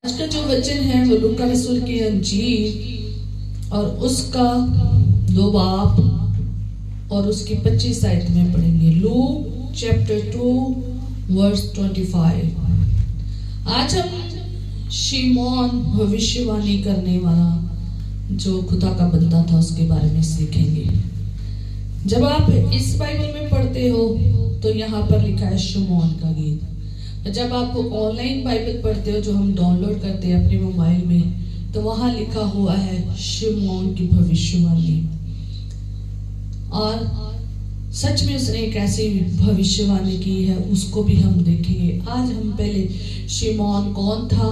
आज का जो वचन है वो लूका रसूल की अंजील और उसका 2 बाब और उसकी 25 आयत में पढ़ेंगे। Luke chapter 2 verse 25। आज हम शिमोन भविष्यवाणी करने वाला जो खुदा का बंदा था उसके बारे में सीखेंगे। जब आप इस बाइबल में पढ़ते हो तो यहाँ पर लिखा है शिमोन का गीत। जब आप ऑनलाइन बाइबल पढ़ते हो जो हम डाउनलोड करते हैं अपने मोबाइल में, तो वहां लिखा हुआ है शिमोन की भविष्यवाणी। और सच में उसने एक ऐसी भविष्यवाणी की है, उसको भी हम देखेंगे। आज हम पहले शिमोन कौन था,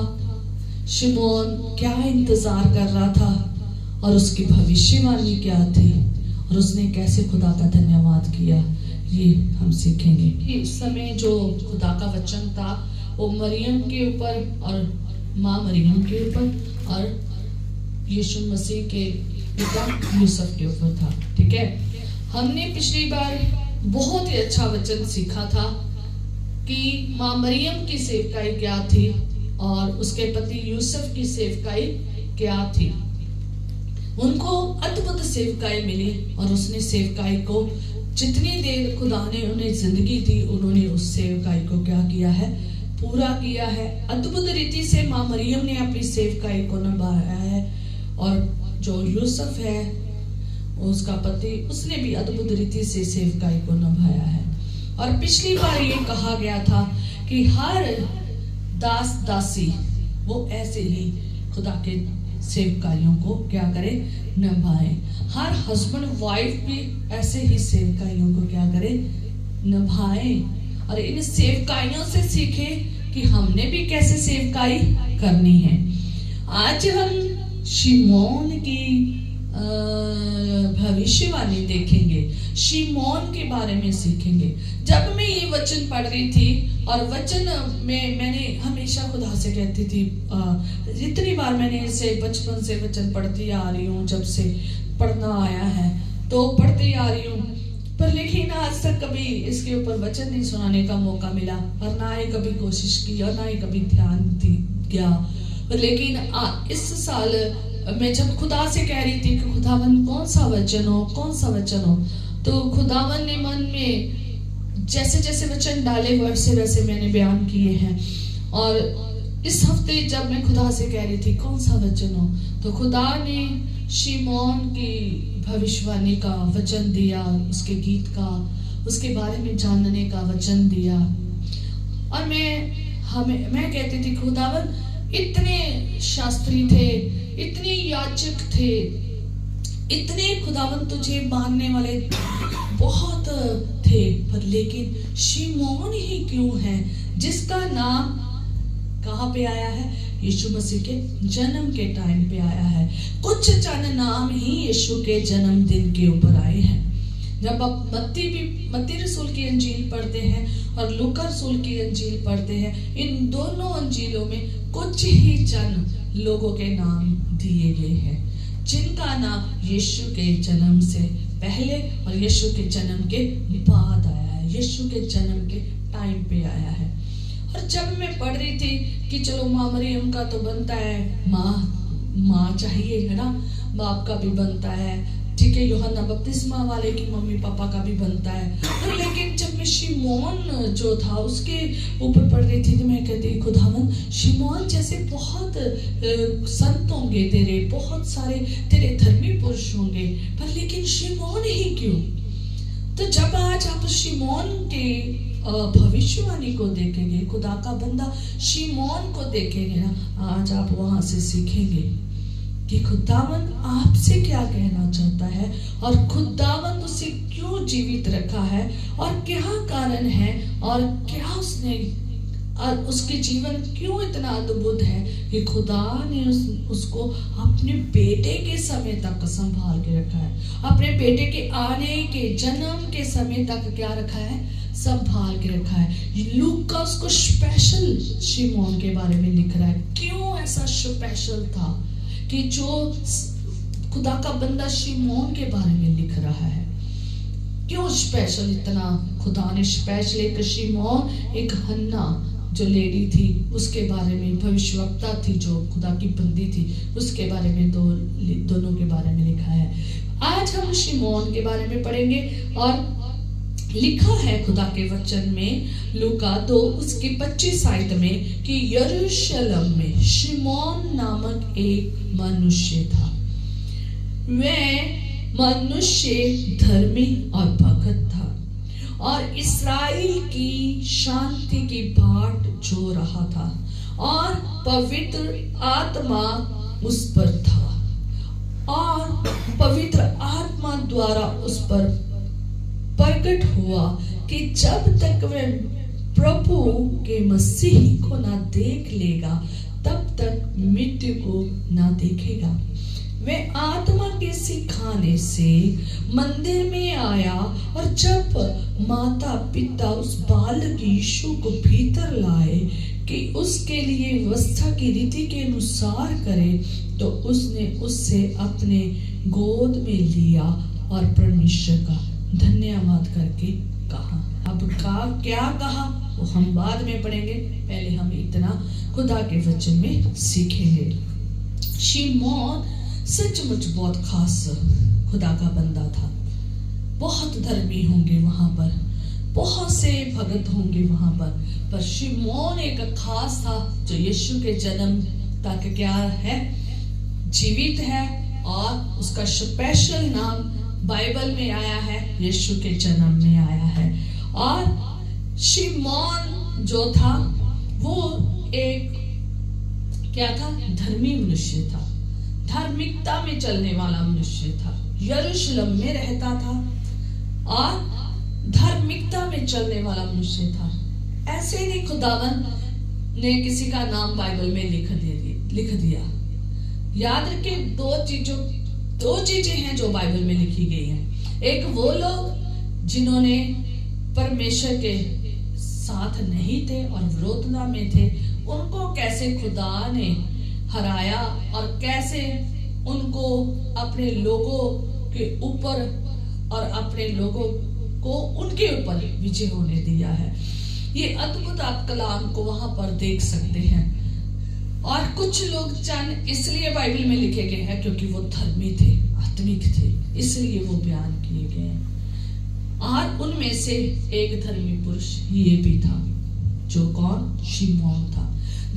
शिमोन क्या इंतजार कर रहा था और उसकी भविष्यवाणी क्या थी और उसने कैसे खुदा का धन्यवाद किया, ये हम सीखेंगे। इस समय जो खुदा का वचन था वो मरियम के ऊपर और माँ मरियम के ऊपर और यीशु मसीह के पिता यूसुफ के ऊपर था। ठीक है, हमने पिछली बार बहुत ही अच्छा वचन सीखा था कि माँ मरियम की सेवकाई क्या थी और उसके पति यूसुफ की सेवकाई क्या थी। उनको अद्भुत सेवकाई मिली और उसने सेवकाई को जितनी देर खुदा ने उन्हें जिंदगी दी, उन्होंने उस सेवकाई को क्या किया है, पूरा किया है। अद्भुत रीति से माँ मरियम ने अपनी सेवकाई को निभाया है और जो यूसुफ है उसका पति, उसने भी अद्भुत रीति से सेवकाई को निभाया है। और पिछली बार ये कहा गया था कि हर दास दासी वो ऐसे ही खुदा के सेवकाइयों को क्या करे, निभाए। हर हस्बैंड वाइफ भी ऐसे ही सेवकाइयों को क्या करे, निभाए। और इन सेवकाइयों से सीखे कि हमने भी कैसे सेवकाई करनी है। आज हम शिमोन की भविष्यवाणी देखेंगे, शिमोन के बारे में सीखेंगे। जब मैं ये वचन पढ़ रही थी और वचन में मैंने हमेशा खुदा से कहती थी, जितनी बार मैंने इसे बचपन से वचन पढ़ती आ रही हूँ, जब से पढ़ना आया है तो पढ़ती आ रही हूँ, पर लेकिन आज तक कभी इसके ऊपर वचन नहीं सुनाने का मौका मिला और ना ही कभी कोशिश की और ना ही कभी ध्यान दिया। लेकिन इस साल मैं जब खुदा से कह रही थी कि खुदावन कौन सा वचन हो, तो खुदावन ने मन में जैसे जैसे वचन डाले वैसे वैसे मैंने बयान किए हैं। और इस हफ्ते जब मैं खुदा से कह रही थी कौन सा वचन हो, तो खुदा ने शिमोन की भविष्यवाणी का वचन दिया, उसके गीत का, उसके बारे में जानने का वचन दिया। और मैं कहती थी खुदावन इतने शास्त्री थे, इतने याजक थे, इतने खुदावन तुझे मानने वाले बहुत थे, पर लेकिन शिमोन ही क्यों है जिसका नाम कहाँ पे आया है, यीशु मसीह के जन्म के टाइम पे आया है। कुछ चंद नाम ही यीशु के जन्मदिन के ऊपर आए हैं। जब आप मत्ती रसूल की अंजील पढ़ते हैं और लूका रसूल की अंजील पढ़ते हैं, इन दोनों अंजीलों में कुछ ही चंद लोगों के नाम दिए गए हैं जिनका नाम यीशु के जन्म से पहले और यीशु के जन्म के बाद आया है, यीशु के जन्म के टाइम पे आया है। और जब मैं पढ़ रही थी कि चलो माँ मरियम का तो बनता है, माँ चाहिए है ना, बाप का भी बनता है, ठीक है, यूहन्ना बपतिस्मा वाले की मम्मी पापा का भी बनता है। तो लेकिन जब मैं शिमोन जो था उसके ऊपर पढ़ रही थी तो मैं कहती खुदावन शिमोन जैसे बहुत संत होंगे तेरे, बहुत सारे तेरे धर्मी पुरुष होंगे, पर लेकिन शिमोन ही क्यों। तो जब आज आप शिमोन के भविष्यवाणी को देखेंगे, खुदा का बंदा शिमोन को देखेंगे ना, आज आप वहां से सीखेंगे कि खुदावन आपसे क्या कहना चाहता है और खुदावन उसे क्यों जीवित रखा है और क्या कारण है और क्या उसने और उसके जीवन क्यों इतना अद्भुत है कि खुदा ने उसको अपने बेटे के समय तक संभाल के रखा है, अपने बेटे के आने के जन्म के समय तक क्या रखा है, संभाल के रखा है। लूका उसको स्पेशल शिमोन के बारे में लिख रहा है। क्यों ऐसा स्पेशल था कि जो खुदा का बंदा शिमोन के बारे में लिख रहा है, क्यों स्पेशल इतना खुदा ने स्पेशल एक शिमोन, एक हन्ना जो लेडी थी उसके बारे में, भविष्यवक्ता थी जो खुदा की बंदी थी उसके बारे में, दोनों के बारे में लिखा है। आज हम शिमोन के बारे में पढ़ेंगे और लिखा है खुदा के वचन में लूका 2 उसकी 25 आयत में कि यरूशलेम में शिमोन नामक एक मनुष्य था। वह मनुष्य धर्मी और भक्त था और इस्राएल की शांति की बाट जो रहा था और पवित्र आत्मा उस पर था और पवित्र आत्मा द्वारा उस पर प्रकट हुआ कि जब तक वह प्रभु के मसीह को ना देख लेगा तब तक मृत्यु को ना देखेगा। वह आत्मा के सिखाने से मंदिर में आया और जब माता पिता उस बालक यीशु को भीतर लाए कि उसके लिए व्यवस्था की रीति के अनुसार करे, तो उसने उससे अपने गोद में लिया और परमेश्वर का धन्यवाद करके कहा। अब क्या कहा वो हम बाद में पढ़ेंगे, पहले हम इतना खुदा के वचन में सीखेंगे। शिमोन सचमुच बहुत खास खुदा का बंदा था। बहुत धर्मी होंगे वहां पर, बहुत से भगत होंगे वहां पर शिमोन एक खास था जो यीशु के जन्म तक क्या है, जीवित है और उसका स्पेशल नाम बाइबल में आया है, यीशु के जन्म में आया है। और शिमोन जो था वो एक क्या था, धर्मी मनुष्य था, धार्मिकता में चलने वाला मनुष्य था, यरूशलेम में रहता था और धार्मिकता में चलने वाला मनुष्य था। ऐसे नहीं खुदावन ने किसी का नाम बाइबल में लिख दिया। याद रखिए दो चीजें हैं जो बाइबल में लिखी गई हैं। एक वो लोग जिन्होंने परमेश्वर के साथ नहीं थे और विरोधता में थे, उनको कैसे खुदा ने हराया और कैसे उनको अपने लोगों के ऊपर और अपने लोगों को उनके ऊपर विजय होने दिया है। ये अद्भुत आप कलाम को वहां पर देख सकते हैं। और कुछ लोग चंद इसलिए बाइबल में लिखे गए हैं क्योंकि वो धर्मी थे, आत्मिक थे, इसलिए वो बयान किए गए हैं। और उनमें से एक धर्मी पुरुष ये भी था, जो कौन, शिमोन था,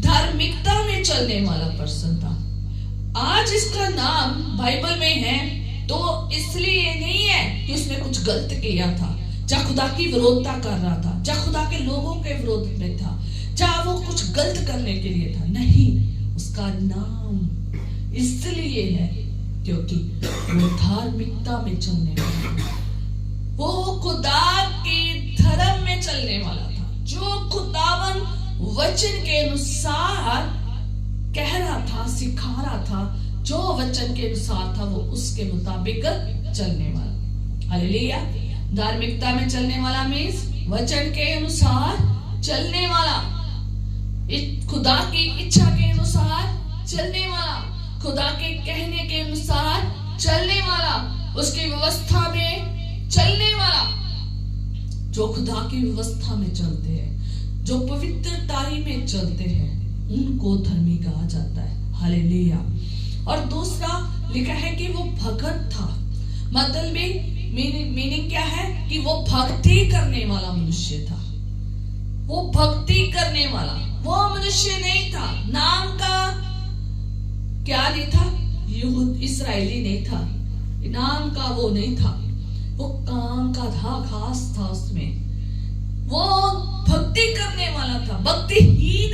धार्मिकता में चलने वाला पर्सन था। आज इसका नाम बाइबल में है तो इसलिए नहीं है कि उसने कुछ गलत किया था, जहाँ खुदा की विरोधता कर रहा था, जहाँ खुदा के लोगों के विरोध में था, जहाँ वो कुछ गलत करने के लिए था। नहीं, उसका नाम इसलिए है क्योंकि वो धार्मिकता में चलने वाला था, वो खुदा के धर्म में चलने वाला था, जो खुदावन वचन के अनुसार कह रहा था, सिखा रहा था, जो वचन के अनुसार था वो उसके मुताबिक चलने वाला। हालेलुया। धार्मिकता में चलने वाला मीन्स वचन के अनुसार चलने वाला, खुदा की इच्छा के अनुसार चलने वाला, खुदा के कहने के अनुसार चलने वाला, उसकी व्यवस्था में चलने वाला। जो खुदा की व्यवस्था में चलते हैं, जो पवित्रताई में चलते हैं, उनको धर्मी कहा जाता है। हालेलुया। और दूसरा लिखा है कि वो भगत था। मतलब में मीनिंग क्या है कि वो भक्ति करने वाला मनुष्य था। वो भक्ति करने वाला वो मनुष्य नहीं था, नाम का क्या नहीं था, यहूद इस्राएली नहीं था, नाम का वो नहीं था, वो काम का था, खास था उसमें। वो भक्ति करने वाला था, भक्तिहीन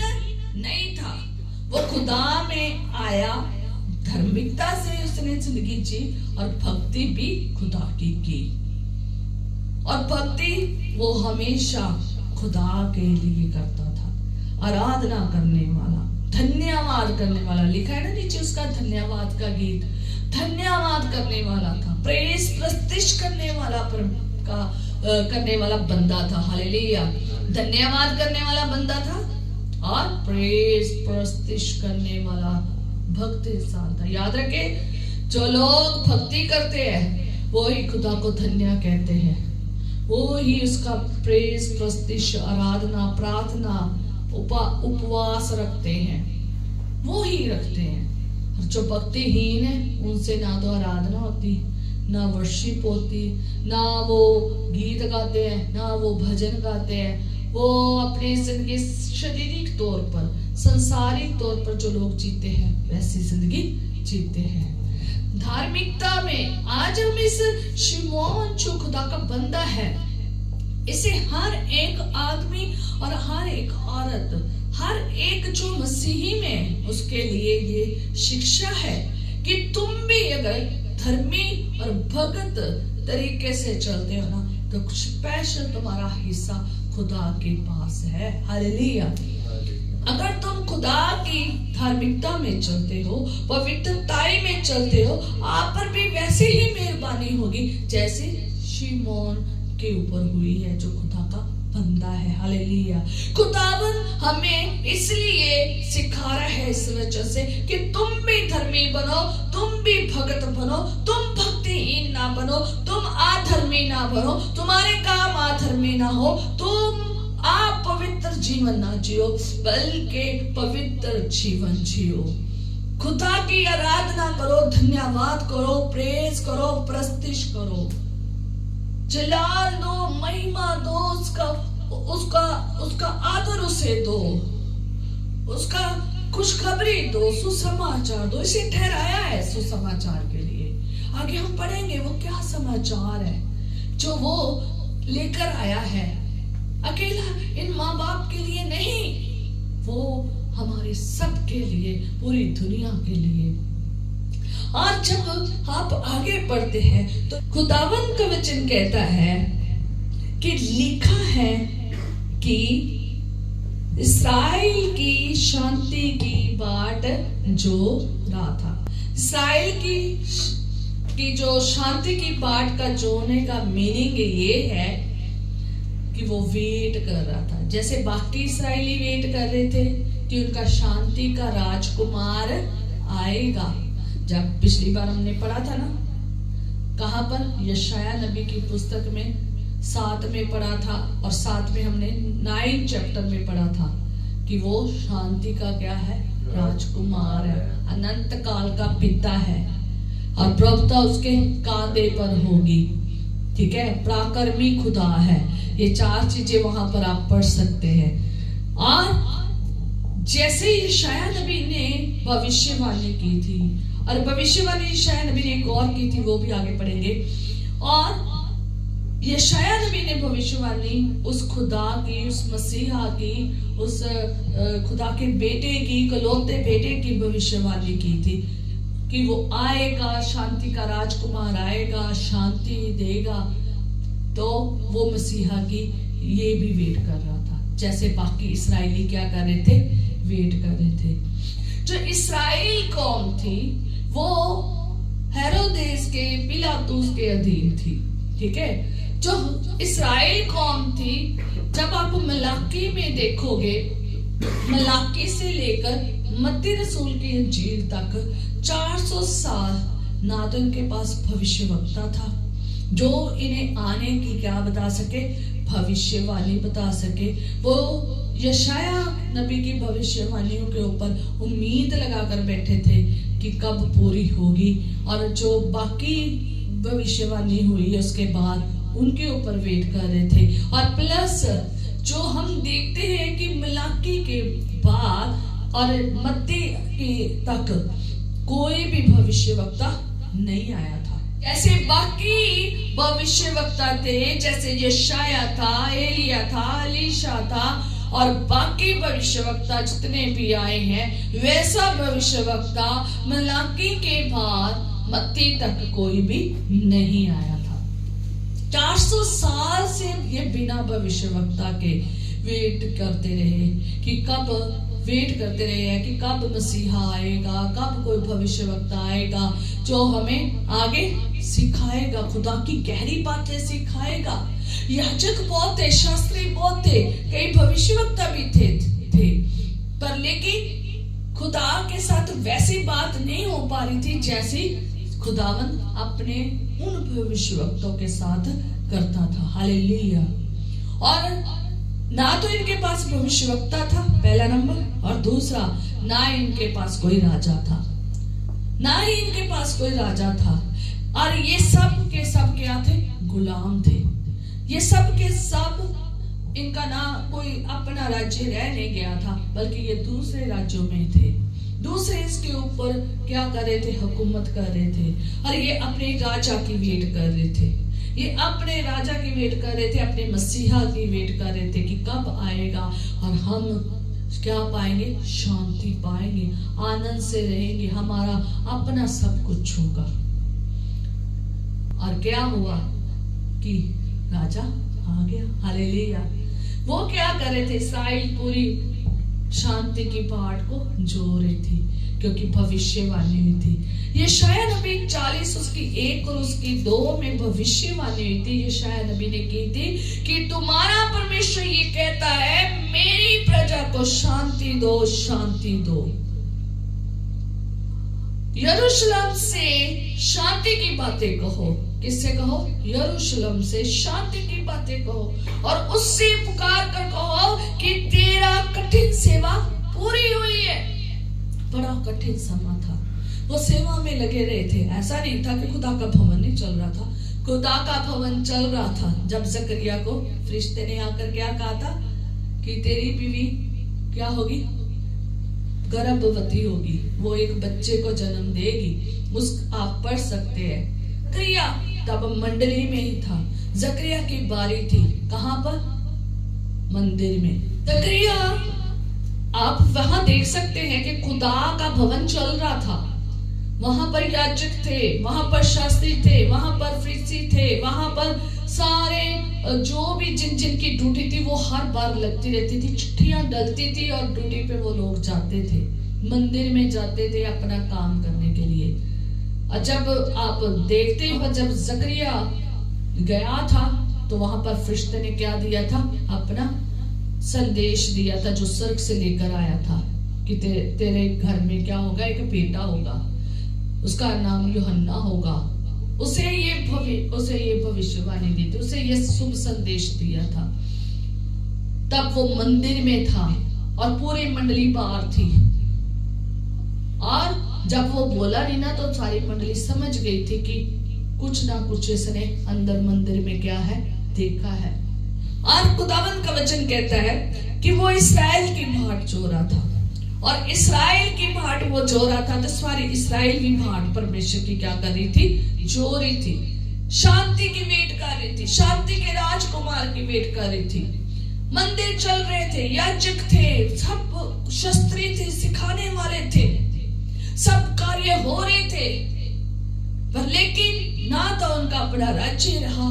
नहीं था। वो खुदा में आया, धार्मिकता से उसने जिंदगी जी और भक्ति भी खुदा की। और भक्ति वो हमेशा खुदा के लिए करता था, आराधना करने वाला, धन्यवाद करने वाला। लिखा है ना नीचे उसका धन्यवाद का गीत, धन्यवाद करने वाला था, प्रेस प्रस्तिश करने वाला करने वाला बंदा था। हालेलुया। धन्यवाद करने वाला बंदा था और प्रेस प्रस्तिश करने वाला भक्त इंसान था। याद रखे, जो लोग भक्ति करते हैं वो ही खुदा को धन्य कहते हैं, वो ही उसका प्रेस प्रस्तिश, आराधना, प्रार्थना, उपवास रखते हैं, वो ही रखते हैं। और जो भक्तिहीन है उनसे ना तो आराधना होती, ना वर्शिप होती, ना वो गीत गाते हैं, ना वो भजन गाते हैं। वो अपनी जिंदगी शारीरिक तौर पर, सांसारिक तौर पर जो लोग जीते हैं वैसी जिंदगी जीते हैं। धार्मिकता में आज हम इस शिमोन जो खुदा का बंदा है, इसे हर एक आदमी और हर एक औरत, हर एक जो मसीही में, उसके लिए ये शिक्षा है कि तुम भी अगर धर्मी और भगत तरीके से चलते हो ना, तो स्पेशल तुम्हारा हिस्सा खुदा के पास है। हालेलुया। अगर तुम खुदा की धार्मिकता में चलते हो, पवित्रताई में चलते हो, आप पर भी वैसे ही मेहरबानी होगी जैसे शिमोन के ऊपर हुई है जो खुदा का बंदा है। हालेलुया। खुदावन हमें इसलिए सिखा रहा है इस वजह से कि तुम भी धर्मी बनो, तुम भी भगत बनो, तुम भक्तिहीन ना बनो, तुम अधर्मी ना बनो, तुम्हारे काम अधर्मी ना हो, तुम पवित्र जीवन ना जियो, बल्कि पवित्र जीवन जियो। खुदा की आराधना करो, धन्यवाद करो, प्रेज करो, प्रस्तुति करो, जलाल दो, महिमा दो, उसका आदर उसे दो, उसका खुशखबरी दो, सुसमाचार दो। इसे ठहराया है सुसमाचार के लिए। आगे हम पढ़ेंगे वो क्या समाचार है जो वो लेकर आया है। अकेला इन माँ बाप के लिए नहीं, वो हमारे सब के लिए, पूरी दुनिया के लिए। और जब आप आगे बढ़ते हैं तो खुदावन का वचन कहता है कि लिखा है कि इस्राएल की शांति की बाट जो रहा था। इस्राएल की जो शांति की बाट का जोने का मीनिंग ये है कि वो वेट कर रहा था, जैसे बाकी इस्राएली वेट कर रहे थे कि उनका शांति का राजकुमार आएगा। जब पिछली बार हमने पढ़ा था ना, कहां पर? यशाया नबी की पुस्तक में 7 में पढ़ा था, और 7 में हमने 9 चैप्टर में पढ़ा था कि वो शांति का क्या है? राजकुमार है, अनंत काल का पिता है, और प्रभुता उसके कांधे पर होगी। ठीक है, पराक्रमी खुदा है। ये 4 चीजें वहां पर आप पढ़ सकते हैं। और जैसे यशाया नबी ने भविष्यवाणी की थी, और भविष्यवाणी यशाया नबी ने एक और की थी, वो भी आगे पढ़ेंगे। और यशाया नबी ने भविष्यवाणी उस खुदा की, उस मसीहा की, उस खुदा के बेटे की, इकलौते बेटे की भविष्यवाणी की थी कि वो आएगा, शांति का राजकुमार आएगा, शांति देगा। तो वो मसीहा की ये भी वेट कर रहा था, जैसे बाकी इस्राएली क्या कर रहे थे? वेट कर रहे थे। जो इस्राएल कौम थी वो हेरोदेस के, पिलातुस के अधीन थी। ठीक है, जो इस्राएल कौम थी, जब आप मलाकी में देखोगे, मलाकी से लेकर मत्ती रसूल की इंजील तक 400 साल ना तो इनके पास भविष्यवक्ता था जो इन्हें आने की क्या बता सके? भविष्यवाणी बता सके। वो यशाया नबी की भविष्यवाणियों के ऊपर उम्मीद लगाकर बैठे थे कि कब पूरी होगी, और जो बाकी भविष्यवाणी हुई उसके बाद उनके ऊपर वेट कर रहे थे। और प्लस जो हम देखते हैं कि मलाकी के बाद और मत्ती के तक कोई भी भविष्यवक्ता नहीं आया था। ऐसे बाकी भविष्यवक्ता थे, जैसे यशाया था, एलिया था, एलीशा था, और बाकी भविष्यवक्ता जितने भी आए हैं, वैसा भविष्यवक्ता मलाकी के बाद मत्ती तक कोई भी नहीं आया था। 400 साल से ये बिना भविष्यवक्ता के वेट करते रहे कि कब, वेट करते रहे हैं कि कब मसीहा आएगा, कब कोई भविष्यवक्ता आएगा जो हमें आगे सिखाएगा, खुदा की गहरी बातें सिखाएगा। याजक बहुत थे, शास्त्री बहुत थे, कई भविष्यवक्ता भी थे, पर लेकिन खुदा के साथ वैसी बात नहीं हो पा रही थी जैसी खुदावन अपने उन भविष्यवक्ताओं के साथ करता था। हालेलुया। और ना तो इनके पास भविष्यवक्ता था, पहला नंबर, और दूसरा ना इनके पास कोई राजा था, ना ही इनके पास कोई राजा था। और ये सब के सब क्या थे? गुलाम थे। ये सब के सब, इनका ना कोई अपना राज्य रह नहीं गया था, बल्कि ये दूसरे राज्यों में थे, दूसरे इसके ऊपर क्या कर रहे थे? हुकूमत कर रहे थे। और ये अपने राजा की वेट कर रहे थे, ये अपने राजा की वेट कर रहे थे, अपने मसीहा की वेट कर रहे थे कि कब आएगा और हम क्या पाएंगे? शांति पाएंगे, आनंद से रहेंगे, हमारा अपना सब कुछ होगा। और क्या हुआ कि राजा आ गया। हालेलुया। वो क्या कर रहे थे? इस्राएल पूरी शांति की पहाड़ को जो रही थी, क्योंकि भविष्यवाणी हुई थी। यशायाह नबी 40 उसकी 1 और उसकी 2 में भविष्यवाणी हुई थी। यशायाह नबी ने की थी कि तुम्हारा परमेश्वर ये कहता है, मेरी प्रजा को शांति दो, शांति दो। यरूशलेम से शांति की बातें कहो। किससे कहो? यरूशलेम से शांति की बातें कहो, और उससे पुकार कर कहो कि तेरा कठिन सेवा पूरी हुई है। बड़ा कठिन समय था, वो सेवा में लगे रहे थे। ऐसा नहीं था कि खुदा का भवन नहीं चल रहा था, खुदा का भवन चल रहा था। जब जकरिया को फरिश्ते ने आकर क्या कहा था कि तेरी बीवी क्या होगी? गर्भवती होगी, वो एक बच्चे को जन्म देगी। आप पढ़ सकते हैं। जकरिया तब मंडली में ही था, जकरिया की बारी थी। कहां पर? मंदिर में। जकरिया, आप वहां देख सकते हैं कि खुदा का भवन चल रहा था। वहां पर याजक थे, वहां पर शास्त्री थे, वहां पर फरीसी थे, वहां पर सारे जो भी जिन जिन की ड्यूटी थी वो हर बार लगती रहती थी, चिट्ठियां डलती थी और ड्यूटी पे वो लोग जाते थे, मंदिर में जाते थे अपना काम करने के लिए। और जब आप देखते हो, जब जकरिया गया था तो वहां पर फरिश्ते ने क्या दिया था? अपना संदेश दिया था, जो स्वर्ग से लेकर आया था कि तेरे घर में क्या होगा? एक बेटा होगा, उसका नाम यूहन्ना होगा। उसे ये भविष्यवाणी दी थी, उसे ये शुभ संदेश दिया था। तब वो मंदिर में था और पूरी मंडली बाहर थी, और जब वो बोला नहीं ना तो सारी मंडली समझ गई थी कि कुछ ना कुछ इसने अंदर मंदिर में क्या है? देखा है। और खुदावन का वचन कहता है कि वो इस्राएल की भाट जो रहा था, और इस्राएल की भाट वो जो रहा था, तो सारी इस्राएल की भाट परमेश्वर की क्या कर रही थी? जो रही थी, शांति की वेट कर रही थी, शांति के राजकुमार की वेट कर रही थी। मंदिर चल रहे थे, याजक थे, सब शास्त्री थे, सिखाने वाले थे, सब कार्य हो रहे थे, पर लेकिन ना तो उनका अपना राज्य रहा,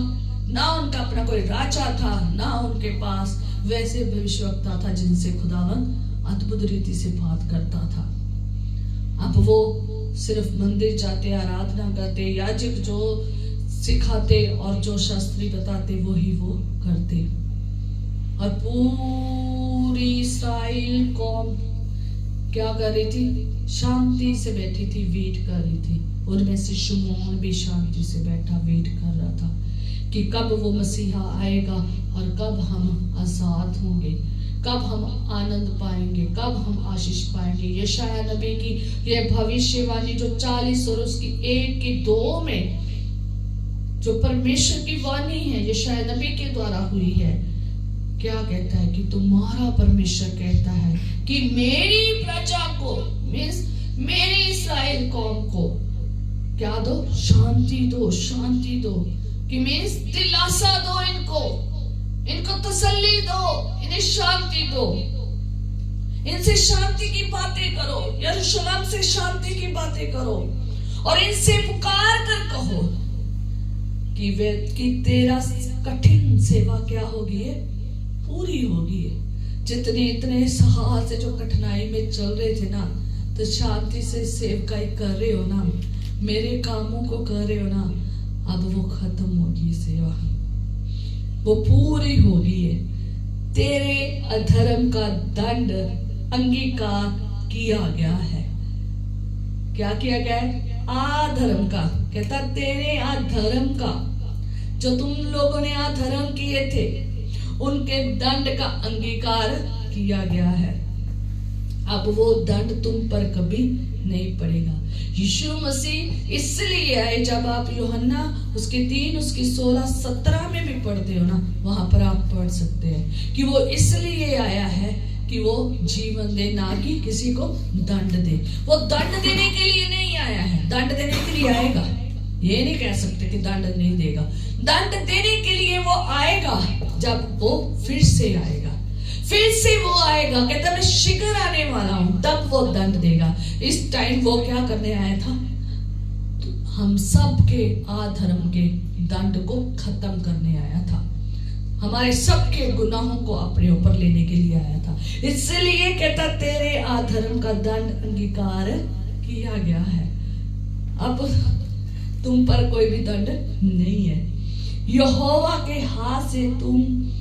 ना उनका अपना कोई राजा था, ना उनके पास वैसे भविष्यवक्ता था जिनसे खुदावन अद्भुत रीति से बात करता था। अब वो सिर्फ मंदिर जाते, आराधना करते, याजक जो सिखाते और जो शास्त्री बताते वही वो करते, और पूरी इस्राएल कौम क्या कर रही थी? शांति से बैठी थी, वेट कर रही थी। उनमें से शमौन भी शांति से बैठा वेट कर रहा था कि कब वो मसीहा आएगा और कब हम आजाद होंगे, कब हम आनंद पाएंगे, कब हम आशीष पाएंगे। यशायाह नबी की यह भविष्यवाणी जो 40 और उसकी 1 की 2 में जो परमेश्वर की वाणी है, यशायाह नबी के द्वारा हुई है, क्या कहता है कि तुम्हारा परमेश्वर कहता है कि मेरी प्रजा को, मेरी इस्राएल कौम को क्या दो? शांति दो, शांति दो। कि मीन्स दिलासा दो, इनको तसल्ली दो, इन्हें शांति दो, इनसे शांति की बातें करो, यरूशलेम से शांति की बातें करो, और इनसे पुकार कर कहो कि तेरा कठिन सेवा क्या होगी? है पूरी होगी। जितने इतने साहस से जो कठिनाई में चल रहे थे ना, तो शांति से सेवकाई कर रहे हो ना, मेरे कामों को कर रहे हो ना, अब वो खत्म होगी सेवा, वो पूरी होगी है। तेरे अधर्म का दंड अंगीकार किया गया है। क्या किया गया है? अधर्म का। कहता तेरे अधर्म का, जो तुम लोगों ने अधर्म किए थे उनके दंड का अंगीकार किया गया है। अब वो दंड तुम पर कभी नहीं पड़ेगा। यीशु मसीह इसलिए आए। जब आप यूहन्ना उसके 3 उसकी 16-17 में भी पढ़ते हो ना, वहां पर आप पढ़ सकते हैं कि वो इसलिए आया है कि वो जीवन दे, ना कि किसी को दंड दे। वो दंड देने के लिए नहीं आया है, दंड देने के लिए आएगा। ये नहीं कह सकते कि दंड नहीं देगा। दंड देने के लिए वो आएगा जब वो फिर से आएगा। फिर से वो आएगा, कहता मैं शीघ्र आने वाला हूं, तब वो दंड देगा। इस टाइम वो क्या करने आया था? हम सब के अधर्म के दंड को खत्म करने आया था। हमारे सबके गुनाहों को अपने ऊपर लेने के लिए आया था। इसलिए कहता तेरे अधर्म का दंड अंगीकार किया गया है। अब तुम पर कोई भी दंड नहीं है। यहोवा के हाथ से तुम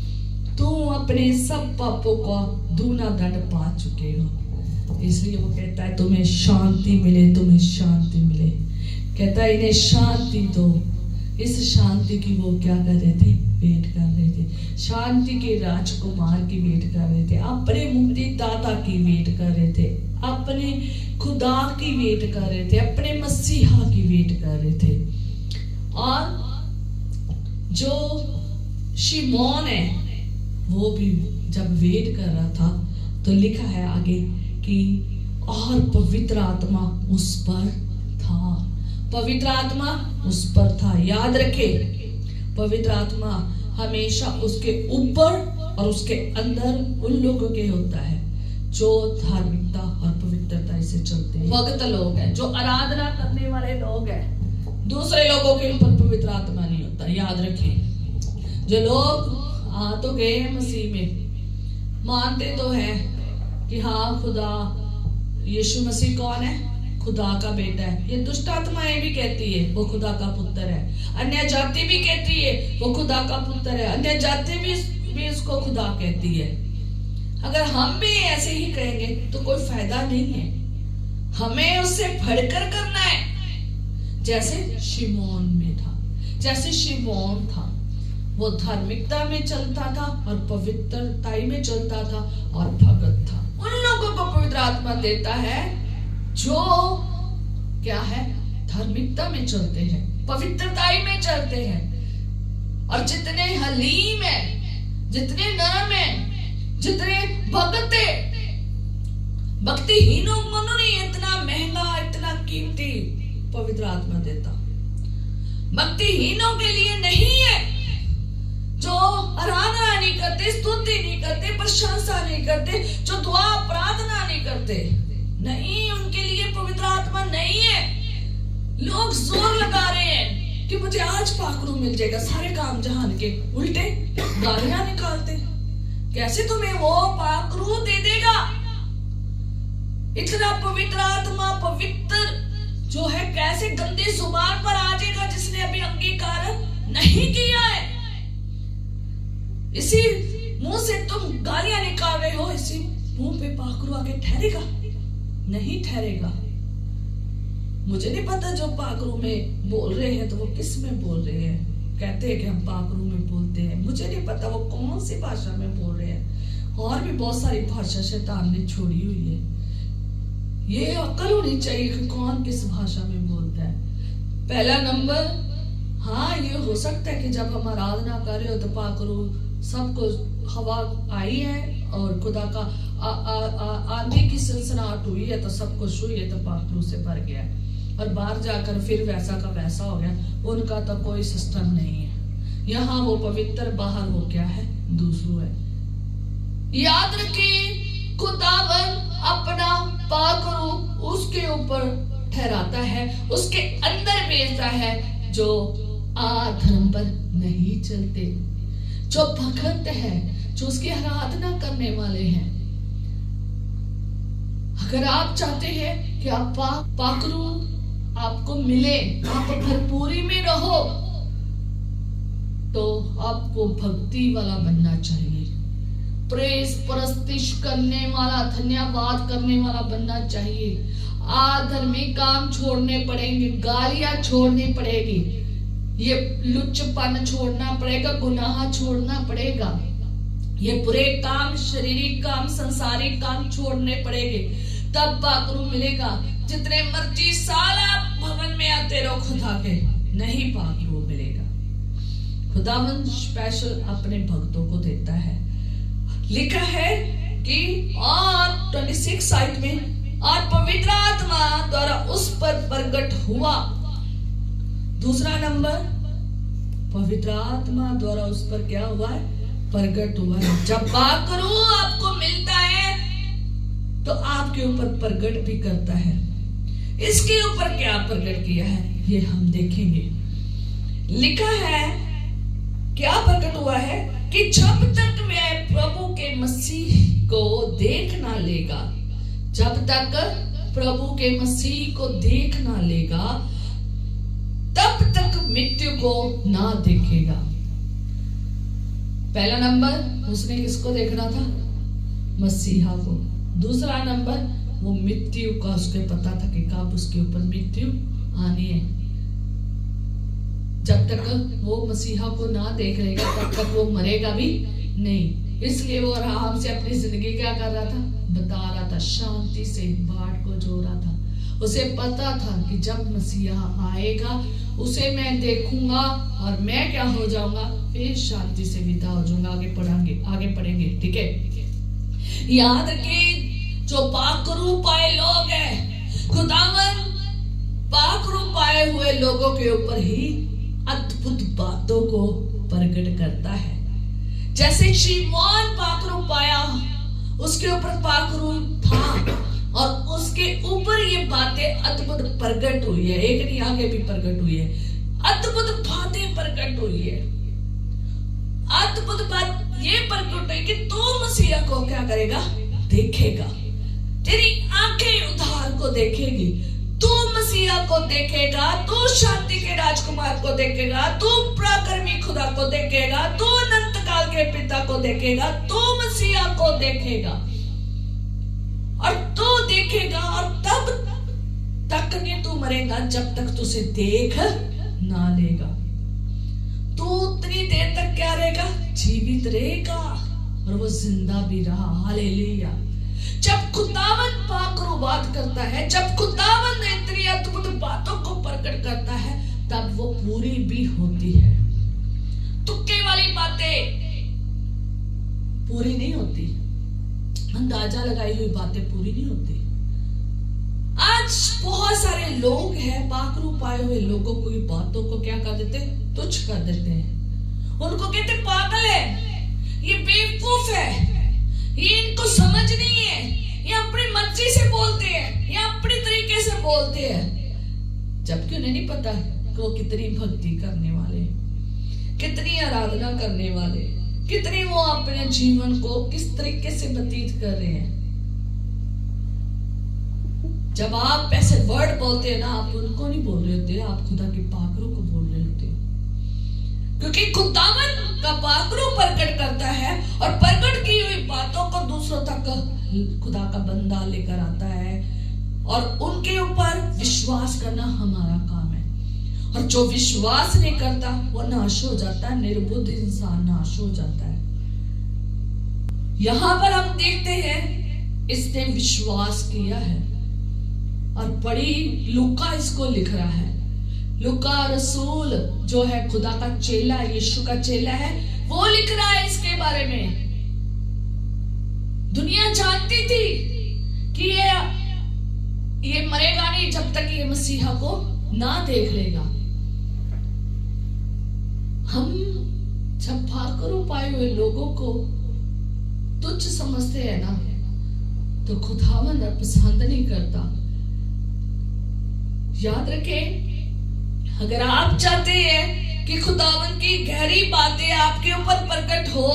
अपने सब पापों का दूना दंड पा चुके हो। इसलिए वो कहता है तुम्हें शांति मिले, तुम्हें शांति मिले। कहता है इन्हें शांति दो। इस शांति की वो क्या कर रहे थे? वेट कर रहे थे। शांति के राजकुमार की वेट कर रहे थे, अपने मुक्तिदाता की वेट कर रहे थे, अपने खुदा की वेट कर रहे थे, अपने मसीहा की वेट कर रहे थे। और जो शिमोन है वो भी जब वेट कर रहा था तो लिखा है आगे कि और पवित्र आत्मा उस पर था। पवित्र आत्मा उस पर था। याद रखे, पवित्र आत्मा हमेशा उसके ऊपर और उसके अंदर उन लोगों के होता है जो धार्मिकता और पवित्रता से चलते हैं। भक्त लोग हैं, जो आराधना करने वाले लोग हैं। दूसरे लोगों के ऊपर पवित्र आत्मा नहीं होता। याद रखें, जो लोग आ तो गए हैं मसीह में, मानते तो हैं कि हाँ खुदा यीशु मसीह कौन है? खुदा का बेटा है। ये दुष्ट आत्माएं भी कहती है वो खुदा का पुत्र है। अन्य जाति भी कहती है वो खुदा का पुत्र है। अन्य जाति भी उसको खुदा कहती है। अगर हम भी ऐसे ही कहेंगे तो कोई फायदा नहीं है। हमें उससे बढ़कर करना है। जैसे शिमोन में था, जैसे शिमोन था, वो धार्मिकता में चलता था और पवित्रताई में चलता था और भगत था। उन लोगों को पवित्र आत्मा देता है जो क्या है? धार्मिकता में चलते हैं, पवित्रताई में चलते हैं। और जितने हलीम है, जितने नरम है, जितने भगत है, भक्तिहीनों को नहीं इतना महंगा, इतना कीमती पवित्र आत्मा देता। भक्तिहीनों के लिए नहीं है, जो आराधना नहीं करते, स्तुति नहीं करते, प्रशंसा नहीं करते, जो दुआ प्रार्थना नहीं करते, नहीं, उनके लिए पवित्र आत्मा नहीं है। लोग जोर लगा रहे हैं कि मुझे आज पाखरू मिल जाएगा, सारे काम जहान के, उल्टे गालियां निकालते। कैसे तुम्हें वो पाखरू दे देगा? इतना पवित्र आत्मा, पवित्र जो है, कैसे गंदी जुबान पर आ जाएगा जिसने अभी अंगीकार नहीं किया है? इसी मुंह से तुम गालियां निकाल रहे हो, इसी मुंह पे पाखरू आके ठहरेगा? नहीं ठहरेगा। मुझे नहीं पता जो पाखरू में बोल रहे हैं तो वो किस में बोल रहे हैं। कहते हैं कि हम पाखरू में बोलते हैं, मुझे नहीं पता वो कौन सी भाषा में बोल रहे हैं। और भी बहुत सारी भाषा शैतान ने छोड़ी हुई है। ये अक्ल होनी चाहिए कि कौन किस भाषा में बोलता है। पहला नंबर, हाँ ये हो सकता है कि जब हम आराधना कर रहे हो तो पाखरू सबको हवा आई है और खुदा का आंधी की सनसनाहट हुई है तो सब कुछ हुई है तो पाखरू से भर गया है। और बाहर जाकर फिर वैसा का वैसा हो गया। उनका तो कोई सिस्टम नहीं है। यहाँ वो पवित्र, बाहर हो क्या है? दूसरू है। याद रखिए, खुदावन अपना पाखरू उसके ऊपर ठहराता है, उसके अंदर भेजता है जो अधर्म पर नहीं चलते, जो भक्त है, जो उसकी आराधना करने वाले हैं। अगर आप चाहते हैं कि आप पाखरू आपको मिले, आप भरपूरी में रहो, तो आपको भक्ति वाला बनना चाहिए, प्रेस परस्तिश करने वाला, धन्यवाद करने वाला बनना चाहिए। आधर्मी काम छोड़ने पड़ेंगे, गालियां छोड़नी पड़ेगी, ये लुच्चपन छोड़ना पड़ेगा, गुनाह छोड़ना पड़ेगा। ये बुरे काम, शारीरिक काम, संसारिक काम छोड़ने पड़ेंगे, तब पाकरू मिलेगा। जितने मर्जी साल आप भवन में आते रहो खुदा के, नहीं पाकरू मिलेगा। खुदावन स्पेशल अपने भक्तों को देता है। लिखा है कि और 26 साइड में, और पवित्र आत्मा द्वारा उस पर प्रकट हुआ। दूसरा नंबर, पवित्र आत्मा द्वारा उस पर क्या हुआ है? प्रकट हुआ है। जब पाकरू आपको मिलता है तो आपके ऊपर प्रकट भी करता है। इसके ऊपर क्या प्रकट किया है ये हम देखेंगे। लिखा है क्या प्रकट हुआ है कि जब तक वह प्रभु के मसीह को देख ना लेगा, जब तक प्रभु के मसीह को देख ना लेगा, तब तक मृत्यु को ना देखेगा। पहला नंबर, उसने किसको देखना था? मसीहा को। दूसरा नंबर, वो मृत्यु का उसके पता था कि कब उसके ऊपर मृत्यु आनी है। जब तक वो मसीहा को ना देख लेगा तब तक वो मरेगा भी नहीं। इसलिए वो आराम से अपनी जिंदगी क्या कर रहा था? बता रहा था, शांति से बाट को जो रहा था। उसे पता था कि जब मसीहा आएगा उसे मैं देखूंगा और मैं क्या हो जाऊंगा, फिर शांति से विदा हो जाऊंगा। आगे पढ़ेंगे, ठीक है। याद रखिए, जो पाकरू पाए लोग हैं, खुदावन पाकरू पाए हुए लोगों के ऊपर ही अद्भुत बातों को प्रकट करता है। जैसे शिमोन पाकरू पाया, उसके ऊपर पाकरू था और उसके ऊपर ये बातें अद्भुत प्रकट हुई है। एक नहीं, आगे भी प्रकट हुई है। अद्भुत बातें प्रकट हुई है। अद्भुत बात ये प्रकट हुई कि तू मसीहा को क्या करेगा? देखेगा। तेरी आंखें उधार को देखेगी। तू मसीहा को देखेगा, तू शांति के राजकुमार को देखेगा, तू पराक्रमी खुदा को देखेगा, तू अनंत काल के पिता को देखेगा, तू मसीहा को देखेगा। और तू देखेगा और तब तक नहीं तू मरेगा जब तक तुझे देख ना लेगा। तू उतनी देर तक क्या रहेगा? जीवित रहेगा। और वो जिंदा भी रहा। हालेलुया। जब खुदावन पाकरू बात करता है, जब खुदावन ने इतनी अद्भुत बातों को प्रकट करता है, तब वो पूरी भी होती है। तुक्के वाली बातें पूरी नहीं होती, अंदाजा लगाई हुई बातें पूरी नहीं होती। आज बहुत सारे लोग हैं, पाकरू पाए हुए लोगों को बातों को क्या कर देते? तुच्छ कर देते हैं। उनको कहते पागल है, ये बेवकूफ है, ये इनको समझ नहीं है, ये अपनी मर्जी से बोलते हैं, ये अपने तरीके से बोलते हैं। जबकि उन्हें नहीं पता कि वो कितनी भक्ति करने वाले, कितनी आराधना करने वाले, कितनी वो अपने जीवन को किस तरीके से व्यतीत कर रहे हैं। जब आप ऐसे वर्ड बोलते हैं ना, आप उनको नहीं बोल रहे होते, आप खुदा के पाकरू को बोल रहे होते हो। क्योंकि खुदावन का पाकरू प्रकट करता है और प्रकट की हुई बातों को दूसरों तक खुदा का बंदा लेकर आता है और उनके ऊपर विश्वास करना हमारा काम है। और जो विश्वास नहीं करता वो नाश हो जाता है, निर्बुद्ध इंसान नाश हो जाता है। यहां पर हम देखते हैं इसने विश्वास किया है और बड़ी लूका इसको लिख रहा है। लूका रसूल जो है खुदा का चेला, यीशु का चेला है, वो लिख रहा है इसके बारे में। दुनिया जानती थी कि ये मरेगा नहीं जब तक ये मसीहा को ना देख लेगा। हम जब पाकरू पाए हुए लोगों को तुच्छ समझते हैं ना, तो खुदावन पसंद नहीं करता। याद रखें, अगर आप चाहते हैं कि खुदावन की गहरी बातें आपके ऊपर प्रकट हो,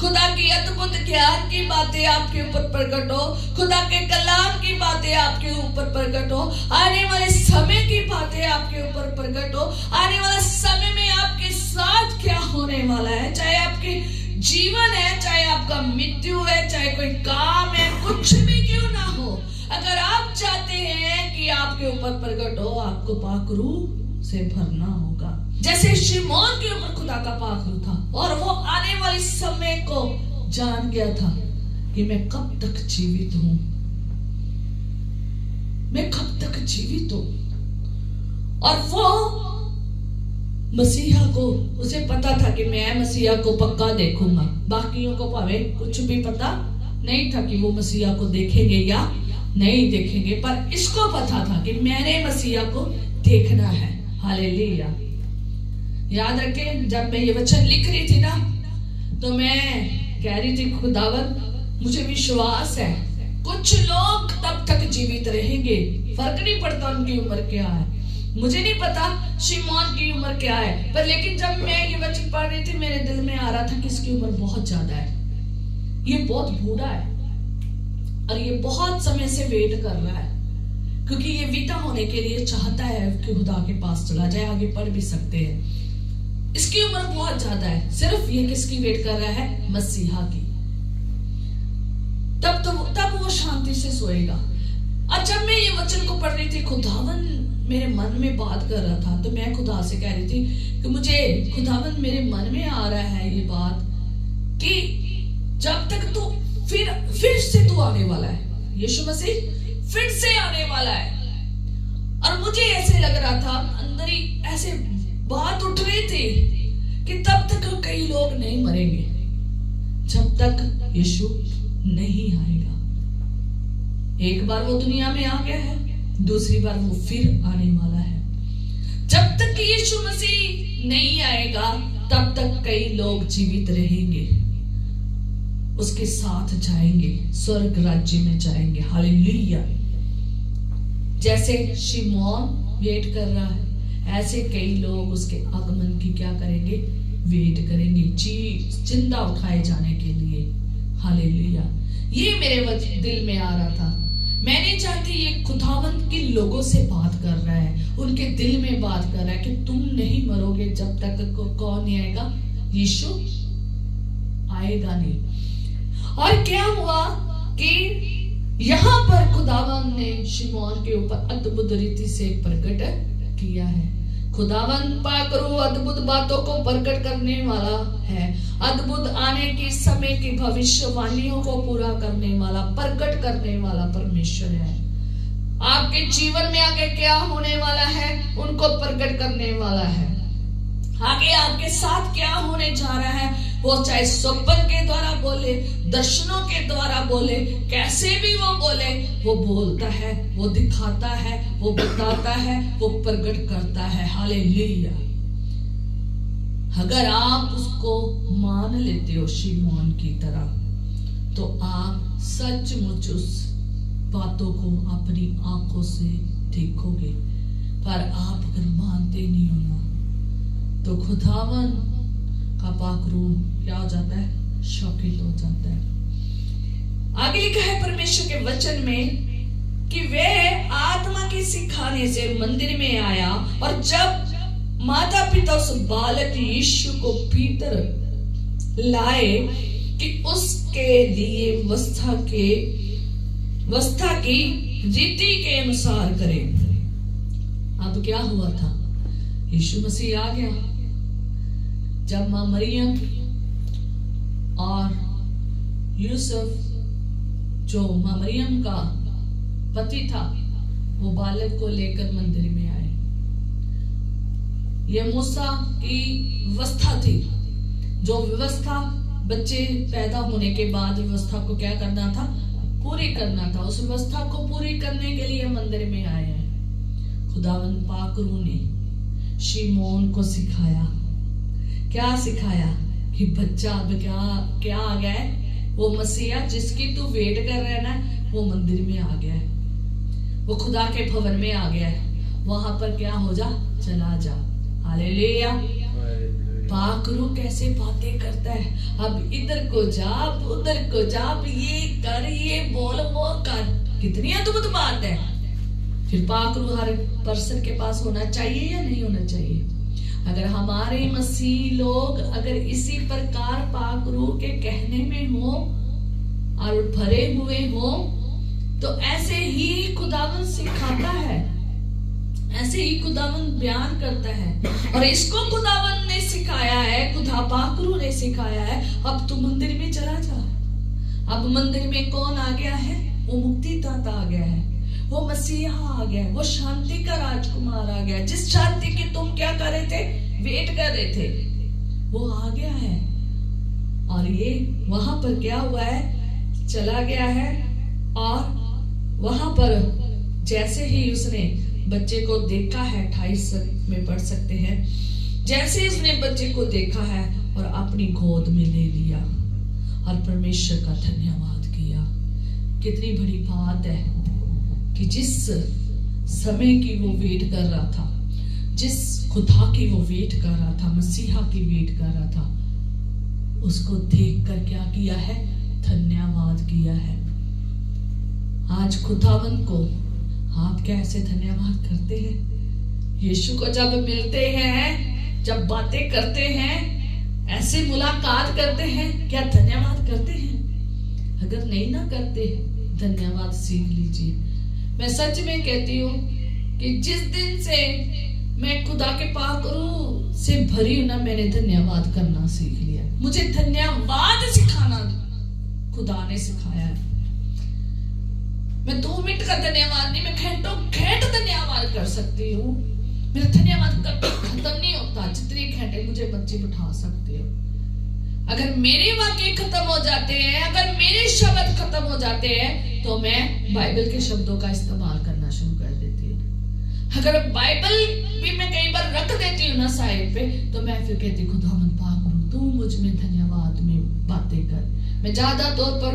खुदा की अद्भुत ज्ञान की बातें आपके ऊपर प्रकट हो, खुदा के कलाम की बातें आपके ऊपर प्रकट हो, आने वाले समय की बातें आपके ऊपर प्रकट हो, आने वाला समय में आपके साथ क्या होने वाला है, चाहे आपके जीवन है, चाहे आपका मृत्यु है, चाहे कोई काम है, कुछ भी क्यों ना हो, अगर आप चाहते हैं कि आपके ऊपर प्रकट हो, आपको पाकरू से भरना होगा। जैसे शिमोन के ऊपर खुदा का पाकरू था और वो आने वाले समय को जान गया था कि मैं कब तक जीवित हूं, मैं कब तक जीवित हूं। और वो मसीहा को, उसे पता था कि मैं मसीहा को पक्का देखूंगा। बाकियों को भावे कुछ भी पता नहीं था कि वो मसीहा को देखेंगे या नहीं देखेंगे, पर इसको पता था कि मैंने मसीहा को देखना है। हालेलुया। याद रखें, जब मैं ये वचन लिख रही थी ना, तो मैं कह रही थी खुदावन मुझे विश्वास है कुछ लोग तब तक जीवित रहेंगे, फर्क नहीं पड़ता उनकी उम्र क्या है। मुझे नहीं पता शिमोन की उम्र क्या है, पर लेकिन जब मैं ये वचन पढ़ रही थी मेरे दिल में आ रहा था कि इसकी उम्र बहुत ज्यादा है, ये बहुत बूढ़ा है और ये बहुत समय से वेट कर रहा है, क्योंकि ये विदा होने के लिए चाहता है कि खुदा के पास चला जाए। आगे पढ़ भी सकते हैं। इसकी उम्र बहुत ज्यादा है, सिर्फ ये किसकी वेट कर रहा है? मसीहा की। तब वो शांति से सोएगा। और जब मैं ये वचन को पढ़ रही थी, खुदावन मेरे मन में बात कर रहा था, तो मैं खुदा से कह रही थी कि मुझे खुदावन मेरे मन में आ रहा है ये बात कि जब तक तू फिर से तू आने वाला है, यीशु मसीह फिर से आने वाला है। और मुझे ऐसे लग रहा था, अंदर ही ऐसे बात उठ रही थी कि तब तक कई लोग नहीं मरेंगे जब तक यीशु नहीं आएगा। एक बार वो दुनिया में आ गया है, दूसरी बार वो फिर आने वाला है। जब तक यीशु मसीह नहीं आएगा तब तक कई लोग जीवित रहेंगे, उसके साथ जाएंगे, स्वर्ग राज्य में जाएंगे। हालेलुया। जैसे शिमोन वेट कर रहा है, ऐसे कई लोग उसके आगमन की क्या करेंगे? वेट करेंगे, जिंदा उठाए जाने के लिए। हालेलुया। ये मेरे दिल में आ रहा था। मैं नहीं चाहती, ये खुदावंत के लोगों से बात कर रहा है, उनके दिल में बात कर रहा है कि तुम नहीं मरोगे जब तक कौन नहीं आएगा? यीशु आएगा नहीं। और क्या हुआ कि यहाँ पर खुदावंत ने शिमोन के ऊपर अद्भुत रीति से प्रकट किया है। खुदावंत पाकरू अद्भुत बातों को प्रकट करने वाला है, अद्भुत आने की समय की भविष्यवाणियों को पूरा करने वाला, प्रकट करने वाला परमेश्वर है। आपके जीवन में आगे क्या होने वाला है उनको प्रकट करने वाला है। आगे आपके साथ क्या होने जा रहा है, वो चाहे स्वप्न के द्वारा बोले, दर्शनों के द्वारा बोले, कैसे भी वो बोले, वो बोलता है, वो दिखाता है, वो बताता है, वो प्रकट करता है। हालेलुया। अगर आप उसको मान लेते हो शिमोन की तरह, तो आप सचमुच उस बातों को अपनी आंखों से देखोगे। पर आप अगर मानते नहीं हो ना, तो खुदावन का पाक रूह क्या हो जाता है? शौकित हो जाता है। आगे लिखा है परमेश्वर के वचन में कि वह आत्मा के सिखाने से मंदिर में आया, और जब माता पिता उस बालक यीशु को भीतर लाए कि उसके लिए व्यवस्था की रीति के अनुसार करें। अब क्या हुआ था? यीशु मसीह आ गया। जब मां मरियम और यूसुफ, जो मां मरियम का पति था, वो बालक को लेकर मंदिर में आए। ये मूसा की व्यवस्था थी, जो व्यवस्था बच्चे पैदा होने के बाद व्यवस्था को क्या करना था? पूरी करना था। उस व्यवस्था को पूरी करने के लिए मंदिर में आए हैं। खुदावंद पाक रूह ने शिमोन को सिखाया। क्या सिखाया? कि बच्चा अब क्या आ गया है? वो मसीहा जिसकी तू वेट कर रहा है ना, वो मंदिर में आ गया है, वो खुदा के भवन में आ गया है। वहां पर क्या हो जा? चला जा। हालेलुया। पाक रूह कैसे बातें करता है, अब इधर को जा, अब उधर को जा, अब ये कर, ये बोल, वो कर। कितनी अद्भुत बात है। फिर पाक रूह हर पर्सन के पास होना चाहिए या नहीं होना चाहिए? अगर हमारे मसीह लोग अगर इसी प्रकार पाक रूह के कहने में हो और भरे हुए हो, तो ऐसे ही खुदावंद सिखाता है, ऐसे ही खुदावंद बयान करता है। और इसको खुदावंद ने सिखाया है, खुदा पाक रूह ने सिखाया है। अब तू मंदिर में चला जा, अब मंदिर में कौन आ गया है? वो मुक्तिदाता आ गया है, वो मसीहा आ गया है, वो शांति का राजकुमार आ गया है। जिस शांति की तुम क्या कर रहे थे, वेट कर रहे थे, वो आ गया है। और ये वहां पर क्या हुआ है, चला गया है। और वहां पर जैसे ही उसने बच्चे को देखा है, 28 में पढ़ सकते हैं, जैसे ही उसने बच्चे को देखा है और अपनी गोद में ले लिया और परमेश्वर का धन्यवाद किया। कितनी बड़ी बात है कि जिस समय की वो वेट कर रहा था, जिस खुदा की वो वेट कर रहा था, मसीहा की वेट कर रहा था, उसको देखकर क्या किया है, धन्यवाद किया है। आज खुदावन को आप कैसे धन्यवाद करते हैं? यीशु को जब मिलते हैं, जब बातें करते हैं, ऐसे मुलाकात करते हैं, क्या धन्यवाद करते हैं? अगर नहीं ना करते, धन्यवाद सीख लीजिए। मैं सच में कहती हूँ कि जिस दिन से मैं खुदा के पाक रूह से भरी हूं ना, मैंने धन्यवाद करना सीख लिया। मुझे धन्यवाद सिखाना खुदा ने सिखाया है। मैं 2 मिनट का धन्यवाद नहीं, मैं घंटों घंटे धन्यवाद कर सकती हूँ। मेरा धन्यवाद कभी खत्म नहीं होता। जितने घंटे मुझे बच्चे बिठा सकते हो। अगर मेरे वाक्य खत्म हो जाते हैं, अगर मेरे शब्द खत्म हो जाते हैं, तो मैं बाइबल के शब्दों का इस्तेमाल करना शुरू कर देती हूँ। अगर बाइबल भी मैं कई बार रख देती हूँ ना साइड पे, तो मैं फिर कहती हूँ खुदावंद पाक रूह तू मुझ में धन्यवाद में बातें कर। मैं ज्यादा तौर पर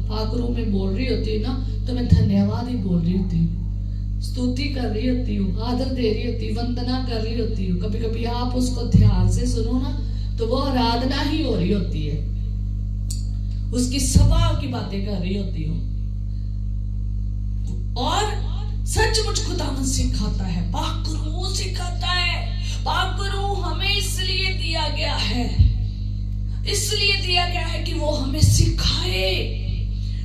पाक रूह में बोल रही होती हूँ ना, तो मैं धन्यवाद ही बोल रही होती हूँ, स्तुति कर रही होती हूँ, आदर दे रही होती हूँ, वंदना कर रही होती हूँ। कभी कभी आप उसको ध्यान से सुनो ना, तो वो आराधना ही हो रही होती है, उसकी सभा की बातें कर रही होती हूँ। और सचमुच खुदावंद सिखाता है, पाक रूह सिखाता है। पाक रूह हमें इसलिए दिया गया है, इसलिए दिया गया है कि वो हमें सिखाए,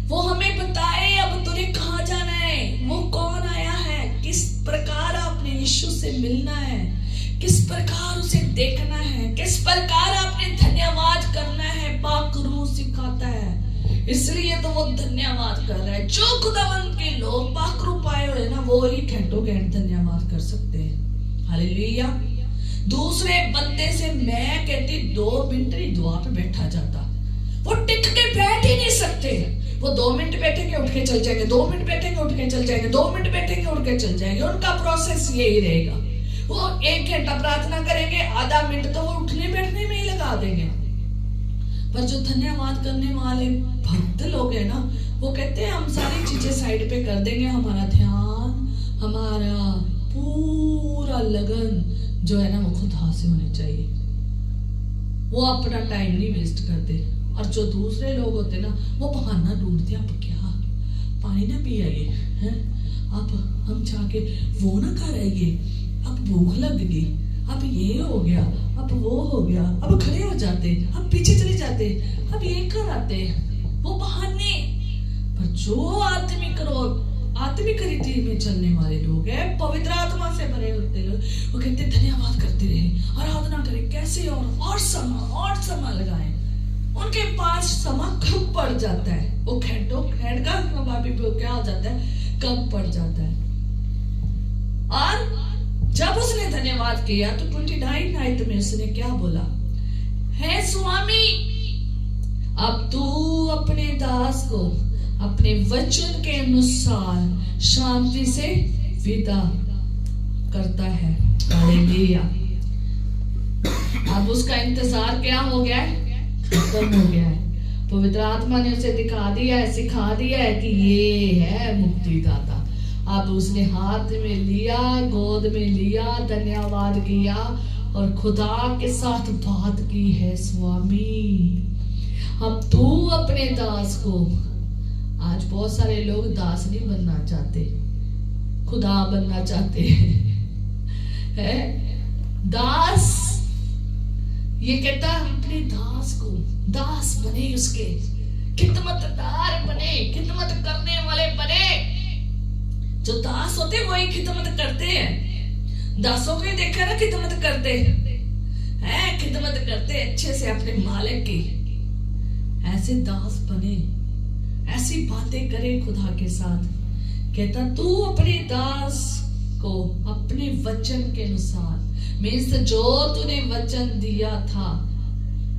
वो हमें बताए अब तुझे कहाँ जाना है, वो कौन आया है, किस प्रकार आपने यीशु से मिलना है, किस प्रकार उसे देखना है, किस प्रकार आपने धन्यवाद करना है। पाक रूह सिखाता है, इसलिए तो वो धन्यवाद कर रहा है। जो खुदावंद के लोग पाक रूह पाए हुए ना, वो ही घंटों घंटे धन्यवाद कर सकते हैं। हालेलुया। दूसरे बंदे से मैं कहती 2 मिनट नहीं दुआ पे बैठा जाता, वो टिक के बैठ ही नहीं सकते। वो 2 मिनट बैठेंगे उठ के चल जाएंगे, 2 मिनट बैठेंगे उठ के चल जाएंगे, 2 मिनट बैठेंगे उठ के चल जाएंगे। उनका प्रोसेस यही रहेगा। वो 1 घंटा प्रार्थना करेंगे, आधा मिनट तो वो उठने बैठने में ही लगा देंगे। पर जो धन्यवाद करने वाले भक्त लोग हैं ना, वो कहते हैं हम सारी चीजें साइड पे कर देंगे, हमारा ध्यान, हमारा पूरा लगन जो है ना वो खुदा से होनी चाहिए। वो अपना टाइम नहीं वेस्ट करते। और जो दूसरे लोग होते ना, वो बहाना ढूंढते, अब क्या पानी ना पी आइए हैं, अब हम जाके वो ना खा आइए, अब भूख लग गई, अब ये हो गया, अब वो हो गया, अब खड़े हो जाते, अब पीछे चले जाते, अब ये कर आते, वो बहाने। पर जो आत्मिक रीति में चलने वाले लोग हैं, पवित्र आत्मा से भरे होते लोग, वो कहते धन्यवाद करते रहे, आराधना करें, कैसे और समय लगाएं। उनके पास समय कम पड़ जाता है, वो घंटों घंटे का समय भी क्या हो जाता है, कम पड़ जाता है। और जब उसने धन्यवाद किया तो 29 आयत में उसने क्या बोला, है स्वामी अब तू अपने दास को अपने वचन के अनुसार शांति से विदा करता है। हालेलुया। अब उसका इंतजार क्या हो गया है, खत्म हो गया है। पवित्र आत्मा ने उसे दिखा दिया है, सिखा दिया है कि ये है मुक्तिदाता। अब उसने हाथ में लिया, गोद में लिया, धन्यवाद किया और खुदा के साथ बात की है, स्वामी अब तू अपने दास को। आज बहुत सारे लोग दास नहीं बनना चाहते, खुदा बनना चाहते हैं। दास ये कहता अपने दास को, दास बने, उसके खिदमतदार बने, खिदमत करने वाले बने। जो दास होते वही खिदमत करते हैं। दासों को ही देखा ना खिदमत करते हैं, खिदमत करते अच्छे से अपने मालिक की। ऐसे दास बने, ऐसी बातें करे खुदा के साथ। कहता तू अपने दास को अपने वचन के अनुसार, मीन्स जो तूने वचन दिया था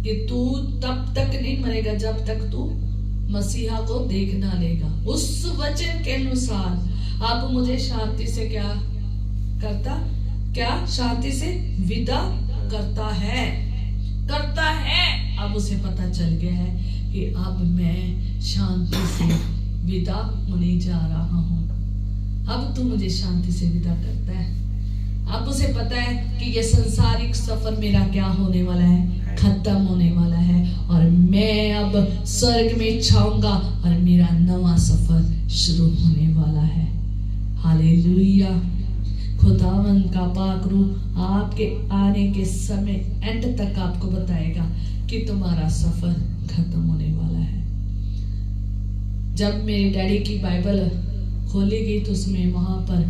कि तू तब तक नहीं मरेगा जब तक तू मसीहा को देख ना लेगा, उस वचन के अनुसार अब मुझे शांति से क्या शांति से विदा करता है। अब उसे पता चल गया है कि अब मैं शांति से विदा होने जा रहा हूं। अब तू मुझे शांति से विदा करता है। अब उसे पता है कि ये संसारिक सफर मेरा क्या होने वाला है, खत्म होने वाला है, और मैं अब स्वर्ग में छाऊंगा और मेरा नवा सफर शुरू होने वाला है। हालेलुया। खुदावन का पाक रूह आपके आने के समय एंड तक आपको बताएगा कि तुम्हारा सफर खत्म होने वाला है। जब मेरे डैडी की बाइबल खोली गई तो उसमें वहां पर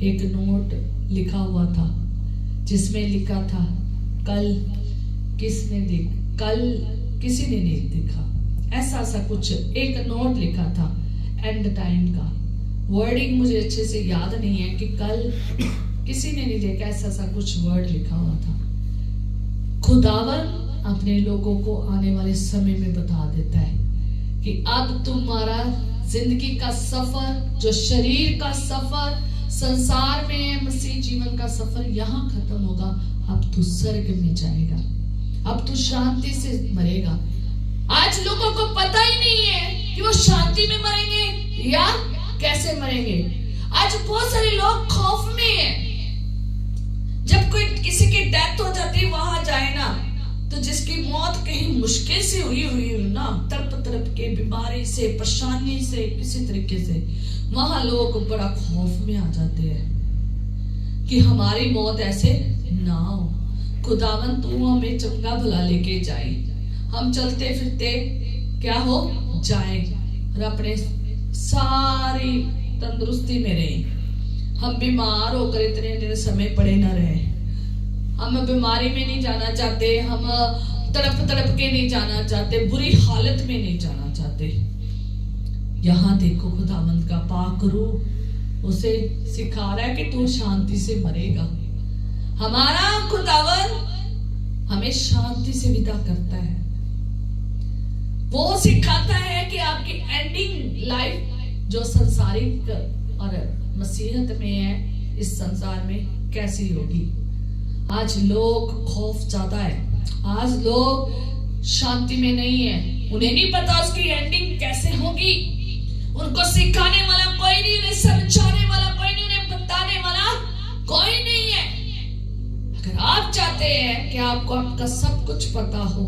एक नोट लिखा हुआ था जिसमें लिखा था कल किसी ने नहीं देखा, ऐसा कुछ एक नोट लिखा था एंड टाइम का। वर्डिंग मुझे अच्छे से याद नहीं है कि कल किसी ने नहीं देखा, ऐसा कुछ वर्ड लिखा हुआ था। खुदावन अपने लोगों को आने वाले समय में बता देता है कि अब तुम्हारा जिंदगी का सफर, जो शरीर का सफर संसार में, मसीह जीवन का सफर यहाँ खत्म होगा। अब तू स्वर्ग में जाएगा, अब तू शांति से मरेगा। आज लोगों को पता ही नहीं है कि वो शांति में मरेंगे या कैसे मरेंगे। आज बहुत सारे लोग खौफ में हैं। जब कोई किसी की डेथ हो जाती है वहां जाए ना, तो जिसकी मौत कहीं मुश्किल से हुई ना, तड़प के बीमारी से, परेशानी से, किसी तरीके से, वहां लोग बड़ा खौफ में आ जाते हैं कि हमारी मौत ऐसे ना हो। खुदावन तू हमें चंगा भला लेके जाए, हम चलते फिरते क्या हो जाए और अपने सारी तंदुरुस्ती में रहे। हम बीमार होकर इतने समय पड़े ना रहे। हम बीमारी में नहीं जाना चाहते, हम तड़प के नहीं जाना चाहते, बुरी हालत में नहीं जाना चाहते। यहाँ देखो खुदावंत का पाक रूह उसे सिखा रहा है कि तू शांति से मरेगा। हमारा खुदावंत हमें शांति से विदा करता है। वो सिखाता है कि आपकी एंडिंग लाइफ जो संसारिक और मसीहत में है, इस संसार में कैसी होगी। आज लोग खौफ ज्यादा है, आज लोग शांति में नहीं है, उन्हें नहीं पता उसकी एंडिंग कैसे होगी। उनको सिखाने वाला कोई नहीं, उन्हें समझाने वाला कोई नहीं, उन्हें बताने वाला कोई नहीं है। अगर आप चाहते हैं कि आपको आपका सब कुछ पता हो,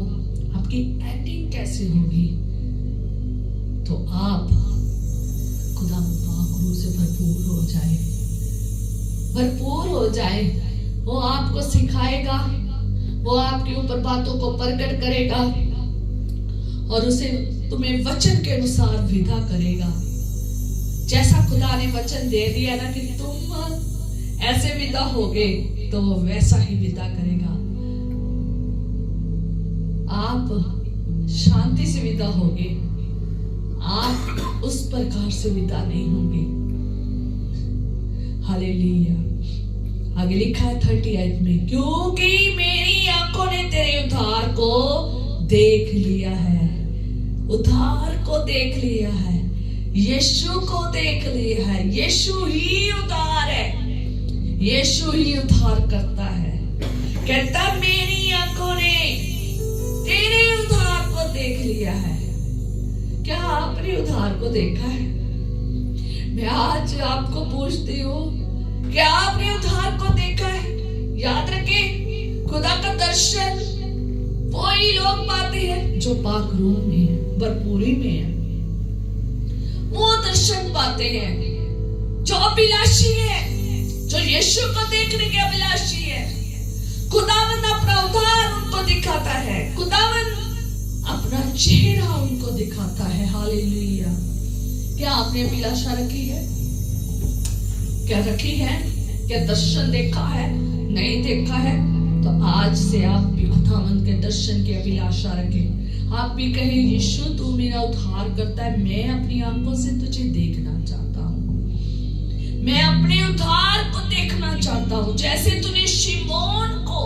आपकी एंडिंग कैसे होगी, तो आप खुदा पाक रूह से भरपूर हो जाए। वो आपको सिखाएगा, वो आपके ऊपर बातों को प्रकट करेगा और उसे तुम्हें वचन के अनुसार विदा करेगा। जैसा खुदा ने वचन दे दिया ना कि तुम ऐसे विदा होगे, तो वो वैसा ही विदा करेगा। आप शांति से विदा होगे, आप उस प्रकार से विदा नहीं होंगे। हालेलुया। आगे लिखा है 38 में, क्योंकि मेरी आंखों ने तेरे उद्धार को देख लिया है। उद्धार को देख लिया है, यीशु को देख लिया है। यीशु ही उद्धार है, यीशु ही उद्धार करता है। कहता मेरी आंखों ने तेरे उद्धार को देख लिया है। क्या आपने उद्धार को देखा है? मैं आज आपको पूछती हूँ, क्या आपने उद्धार को देखा है? याद रखें, खुदा का दर्शन वही लोग पाते हैं जो पाक रूह में है, भरपूरी में है। वो दर्शन पाते हैं जो अभिलाषी है, जो यीशु को देखने के अभिलाषी है। खुदावंद अपना उद्धार उनको दिखाता है, खुदावंद अपना चेहरा उनको दिखाता है। हालेलुया। क्या आपने अभिलाषा रखी है? क्या रखी है? क्या दर्शन देखा है? नहीं देखा है तो आज से आप भी खुदावंद के दर्शन की अभिलाषा रखें। आप भी कहें, यीशु तू मेरा उद्धार करता है, मैं अपनी आंखों से तुझे देखना चाहता हूँ, मैं अपने उद्धार को देखना चाहता हूँ। जैसे तूने शिमोन को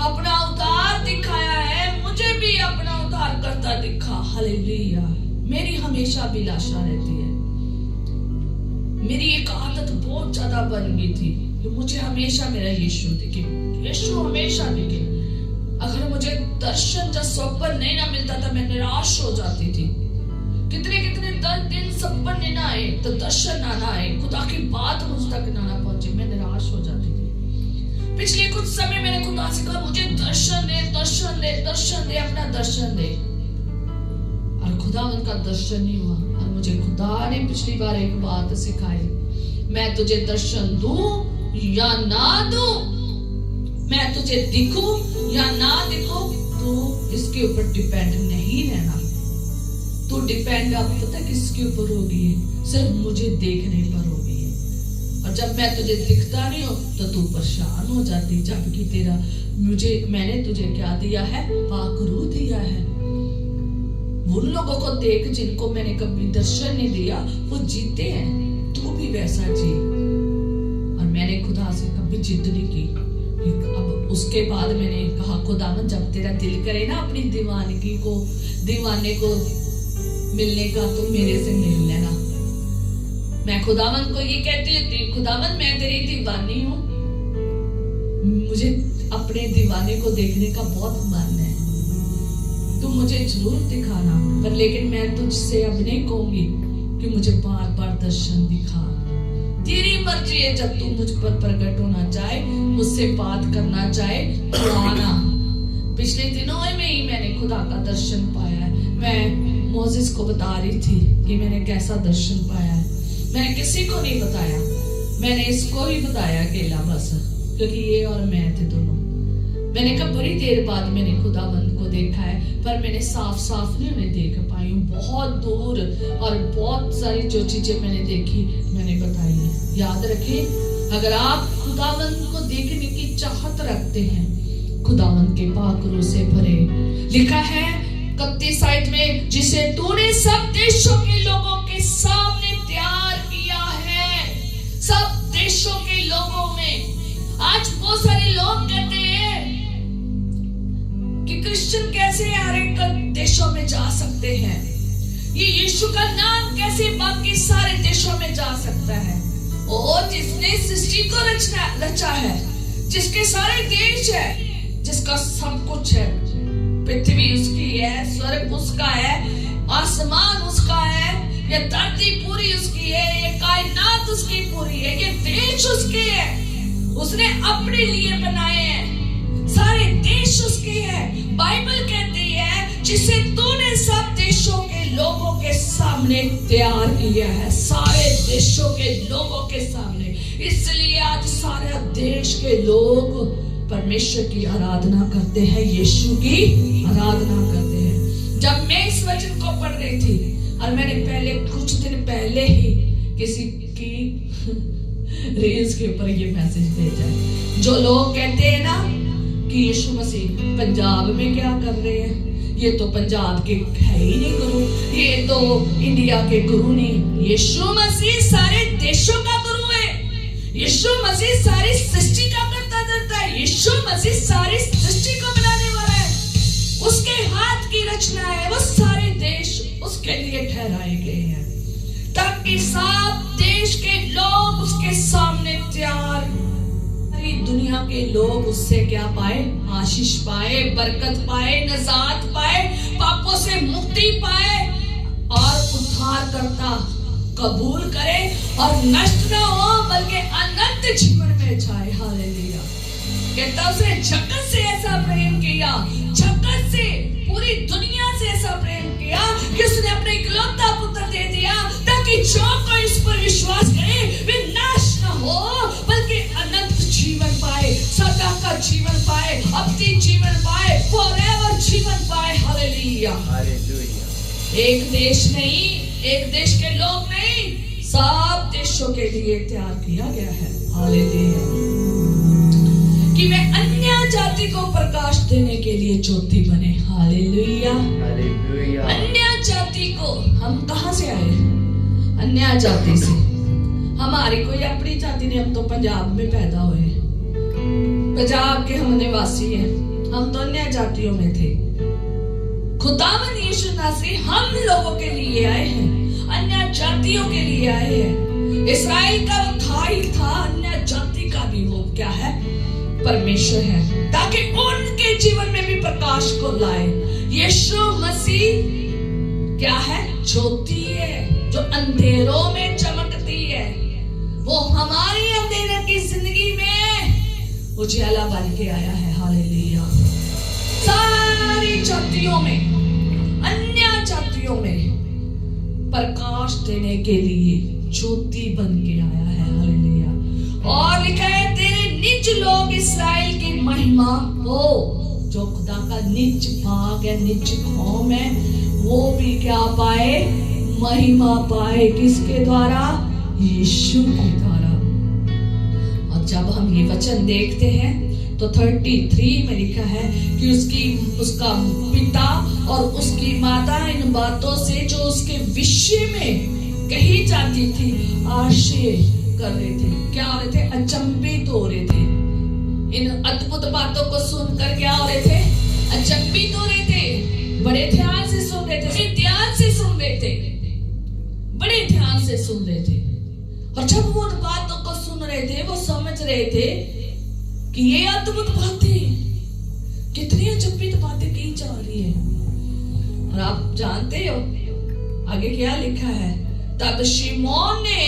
अपना उद्धार दिखाया है, मुझे भी अपना उद्धार करता दिखा। हालेलुया। मेरी हमेशा अभिलाषा रहती है, मेरी एक आदत बहुत ज्यादा बन गई थी कि मुझे हमेशा मेरा यीशु दिखे, यीशु हमेशा दिखे। अगर मुझे दर्शन या स्वप्न नहीं ना मिलता था, मैं निराश हो जाती थी। कितने कितने 10 दिन सपन नहीं ना आए तो दर्शन ना आए, खुदा की बात मुझ तक ना पहुंचे, मैं निराश हो जाती थी। पिछले कुछ समय मैंने खुदा से कहा, मुझे दर्शन दे, दर्शन दे, दर्शन दे, अपना दर्शन दे। और खुदा उनका दर्शन नहीं हुआ। और मुझे खुदा ने पिछली बार एक बात सिखाई, मैं तुझे दर्शन दूं या ना दूं, मैं तुझे दिखूं या ना दिखूं, तू इसके ऊपर डिपेंड नहीं रहना। तू डिपेंड अब पता किसके ऊपर होगी, सिर्फ मुझे देखने पर होगी। और जब मैं तुझे दिखता नहीं हूं तो तू परेशान हो जाती, जबकि मैंने तुझे क्या दिया है, पाक रूह दिया है। उन लोगों को देख जिनको मैंने कभी दर्शन नहीं दिया, वो जीते हैं, तू भी वैसा जी। और मैंने खुदा से कभी जिद नहीं की। अब उसके बाद मैंने कहा, खुदावन जब तेरा दिल करे ना अपनी दीवाने को मिलने का, तो मेरे से मिल लेना। मैं खुदावन को ये कहती होती, खुदावन मैं तेरी दीवानी हूँ, मुझे अपने दीवाने को देखने का बहुत मन है, तू मुझे जरूर दिखाना। पर लेकिन मैं तुझसे अब नहीं कहूंगी कि मुझे बार बार दर्शन दिखा। तेरी मर्जी है, जब तू मुझ पर प्रकट होना चाहे, मुझसे बात करना चाहे, तो आना। पिछले दिनों में ही मैंने खुदा का दर्शन पाया है। मैं मोसेस को बता रही थी कि मैंने कैसा दर्शन पाया है। मैंने किसी को नहीं बताया, मैंने इसको ही बताया अकेला बस, क्योंकि ये और मैं थे दोनों। मैंने कहा बड़ी देर बाद मैंने खुदाबंद को देखा है, पर मैंने साफ साफ नहीं उन्हें देख पाई हूँ, बहुत दूर। और बहुत सारी जो चीजें मैंने देखी मैंने बताई है। याद रखें, अगर आप खुदाबंद को देखने की चाहत रखते हैं, खुदाबंद के पाक रूह से भरे। लिखा है 31 आयत में, जिसे तूने सब देशों के लोगों के सामने तैयार किया है। सब देशों के लोगों में। आज बहुत सारे लोग कहते हैं कि क्रिश्चियन कैसे हर एक देशों में जा सकते हैं, ये यीशु का नाम कैसे बाकी सारे देशों में जा सकता है। और जिसने सृष्टि को रचा है, जिसके सारे देश है, जिसका सब कुछ है, पृथ्वी उसकी है, स्वर्ग उसका है, आसमान उसका है, ये धरती पूरी उसकी है, ये कायनात उसकी पूरी है, ये देश उसके है, उसने अपने लिए बनाए हैं, सारे देश उसके हैं। बाइबल कहती है जिसे तूने सब देशों के लोगों के सामने तैयार किया है, सारे देशों के लोगों के सामने। इसलिए आज सारे देश के लोग परमेश्वर की आराधना करते हैं, यीशु की आराधना करते हैं। जब मैं इस वचन को पढ़ रही थी, और मैंने पहले कुछ दिन पहले ही किसी की रील्स के ऊपर ये मैसेज भेजा है, जो लोग कहते हैं ना कि यीशु मसीह पंजाब में क्या कर रहे हैं, ये तो पंजाब के है ही नहीं गुरु, ये तो इंडिया के गुरु नहीं। यीशु मसीह सारे देशों का गुरु है, यीशु मसीह सारी सृष्टि का करता धरता है, यीशु मसीह सारी सृष्टि को बनाने वाला है, उसके हाथ की रचना है, वो सारे देश उसके लिए ठहराए गए हैं, ताकि सब देश के लोग उसके सामने तैयार, दुनिया के लोग उससे क्या पाए, आशीष पाए, बरकत पाए, नजात पाए, पापों से मुक्ति पाए, और उद्धार करता कबूल करे, और नष्ट न हो बल्कि अनंत जीवन में जाए। हालेलुया। कहता उसने जगत से ऐसा प्रेम किया, जगत से, पूरी दुनिया से ऐसा प्रेम किया कि उसने अपने इकलौता पुत्र दे दिया, ताकि जो कोई इस पर विश्वास करे वे नाश न हो बल्कि अनंत जीवन पाए, सदा का जीवन पाए, अवधि जीवन पाए, फॉरएवर जीवन पाए। हालेलुया। हालेलुया। एक देश नहीं, एक देश के लोग नहीं, सब देशों के लिए तैयार किया गया है। हालेलुया। कि वे अन्य जाति को प्रकाश देने के लिए ज्योति बने। हालेलुया। हालेलुया। अन्य जाति को, हम कहां से आए? अन्य जाति से। हमारी कोई अपनी जाति नहीं, हम तो पंजाब में पैदा हुए, पंजाब के हम निवासी हैं, हम तो अन्य जातियों में थे। खुदावन यीशु नासरी हम लोगों के लिए आए हैं, अन्य जातियों के लिए आए हैं। इस्राएल का वो था ही था, अन्य जाति का भी वो क्या है? परमेश्वर है, ताकि उनके जीवन में भी प्रकाश को लाए। यीशु मसीह क्या है? ज्योति है जो अंधेरों में चमकती है। वो हमारी अंधेरे की जिंदगी में उजाला बन के आया है। हालेलुया। सारी जातियों में, अन्य जातियों में प्रकाश देने के लिए ज्योति बन के आया है। हालेलुया। और लिखा है तेरे निज लोग इस्राएल की महिमा हो। जो खुदा का निज भाग है, निज कौम है, वो भी क्या पाए? महिमा पाए। किसके द्वारा? यीशु के द्वारा। और जब हम ये वचन देखते हैं तो 33 में लिखा है कि उसका पिता और उसकी माता इन बातों से जो उसके विषय में कही जाती थी आश्चर्य कर रहे थे। क्या हो रहे थे? अचंभित हो रहे थे। इन अद्भुत बातों को सुनकर क्या हो रहे थे? अचंभित हो रहे थे। बड़े ध्यान से सुन रहे थे, ध्यान से सुन रहे थे, बड़े ध्यान से सुन रहे थे। और जब वो उन बातों को सुन रहे थे, वो समझ रहे थे कि ये अद्भुत बातें, कितनी अचंभित बातें की जा रही है। और आप जानते हो आगे क्या लिखा है? तब शिमोन ने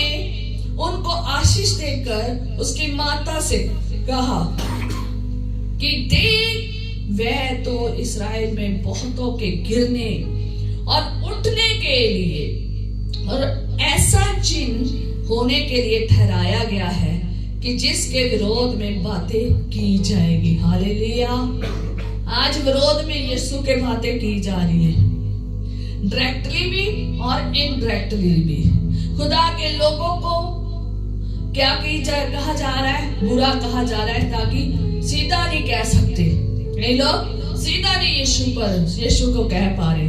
उनको आशीष देकर उसकी माता से कहा कि देख, वह तो इस्राएल में बहुतों के गिरने और उठने के लिए और ऐसा चिन्ह होने के लिए ठहराया गया है कि जिसके विरोध में बातें की जाएगी। हालेलुया। आज विरोध में यीशु के बातें की जा रही है, डायरेक्टली भी और इनडायरेक्टली भी। खुदा के लोगों को क्या कहा जा रहा है? बुरा कहा जा रहा है, ताकि सीधा नहीं कह सकते। ये लोग सीधा नहीं यीशु को कह पा रहे।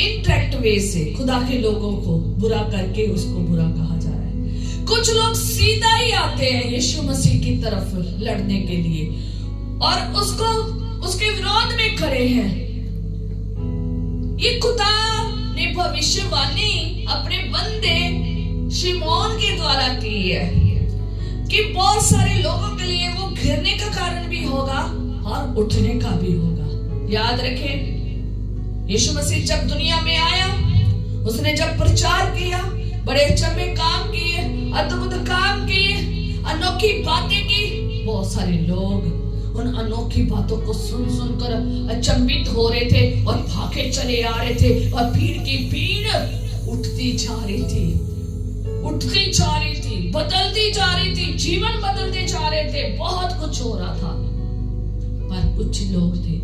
इनडायरेक्ट वे से खुदा के लोगों को बुरा करके उसको बुरा कहा जा रहा है। कुछ लोग सीधा ही आते हैं यीशु मसीह की तरफ लड़ने के लिए और उसके विरोध में खड़े हैं। ये खुदा ने भविष्यवाणी अपने बंदे शिमोन के द्वारा की है कि बहुत सारे लोगों के लिए वो घिरने का कारण भी होगा और उठने का भी होगा। याद रखें, यीशु मसीह जब दुनिया में आया, उसने जब प्रचार किया, बड़े अचंभे काम किए, अद्भुत काम किए, अनोखी बातें की, बहुत सारे लोग उन अनोखी बातों को सुन कर अचंभित हो रहे थे और भागे चले आ रहे थे। और भीड़ की भीड़ उठती जा रही थी, उठती जा रही थी, बदलती जा रही थी, जीवन बदलते जा रहे थे, बहुत कुछ हो रहा था। पर कुछ लोग थे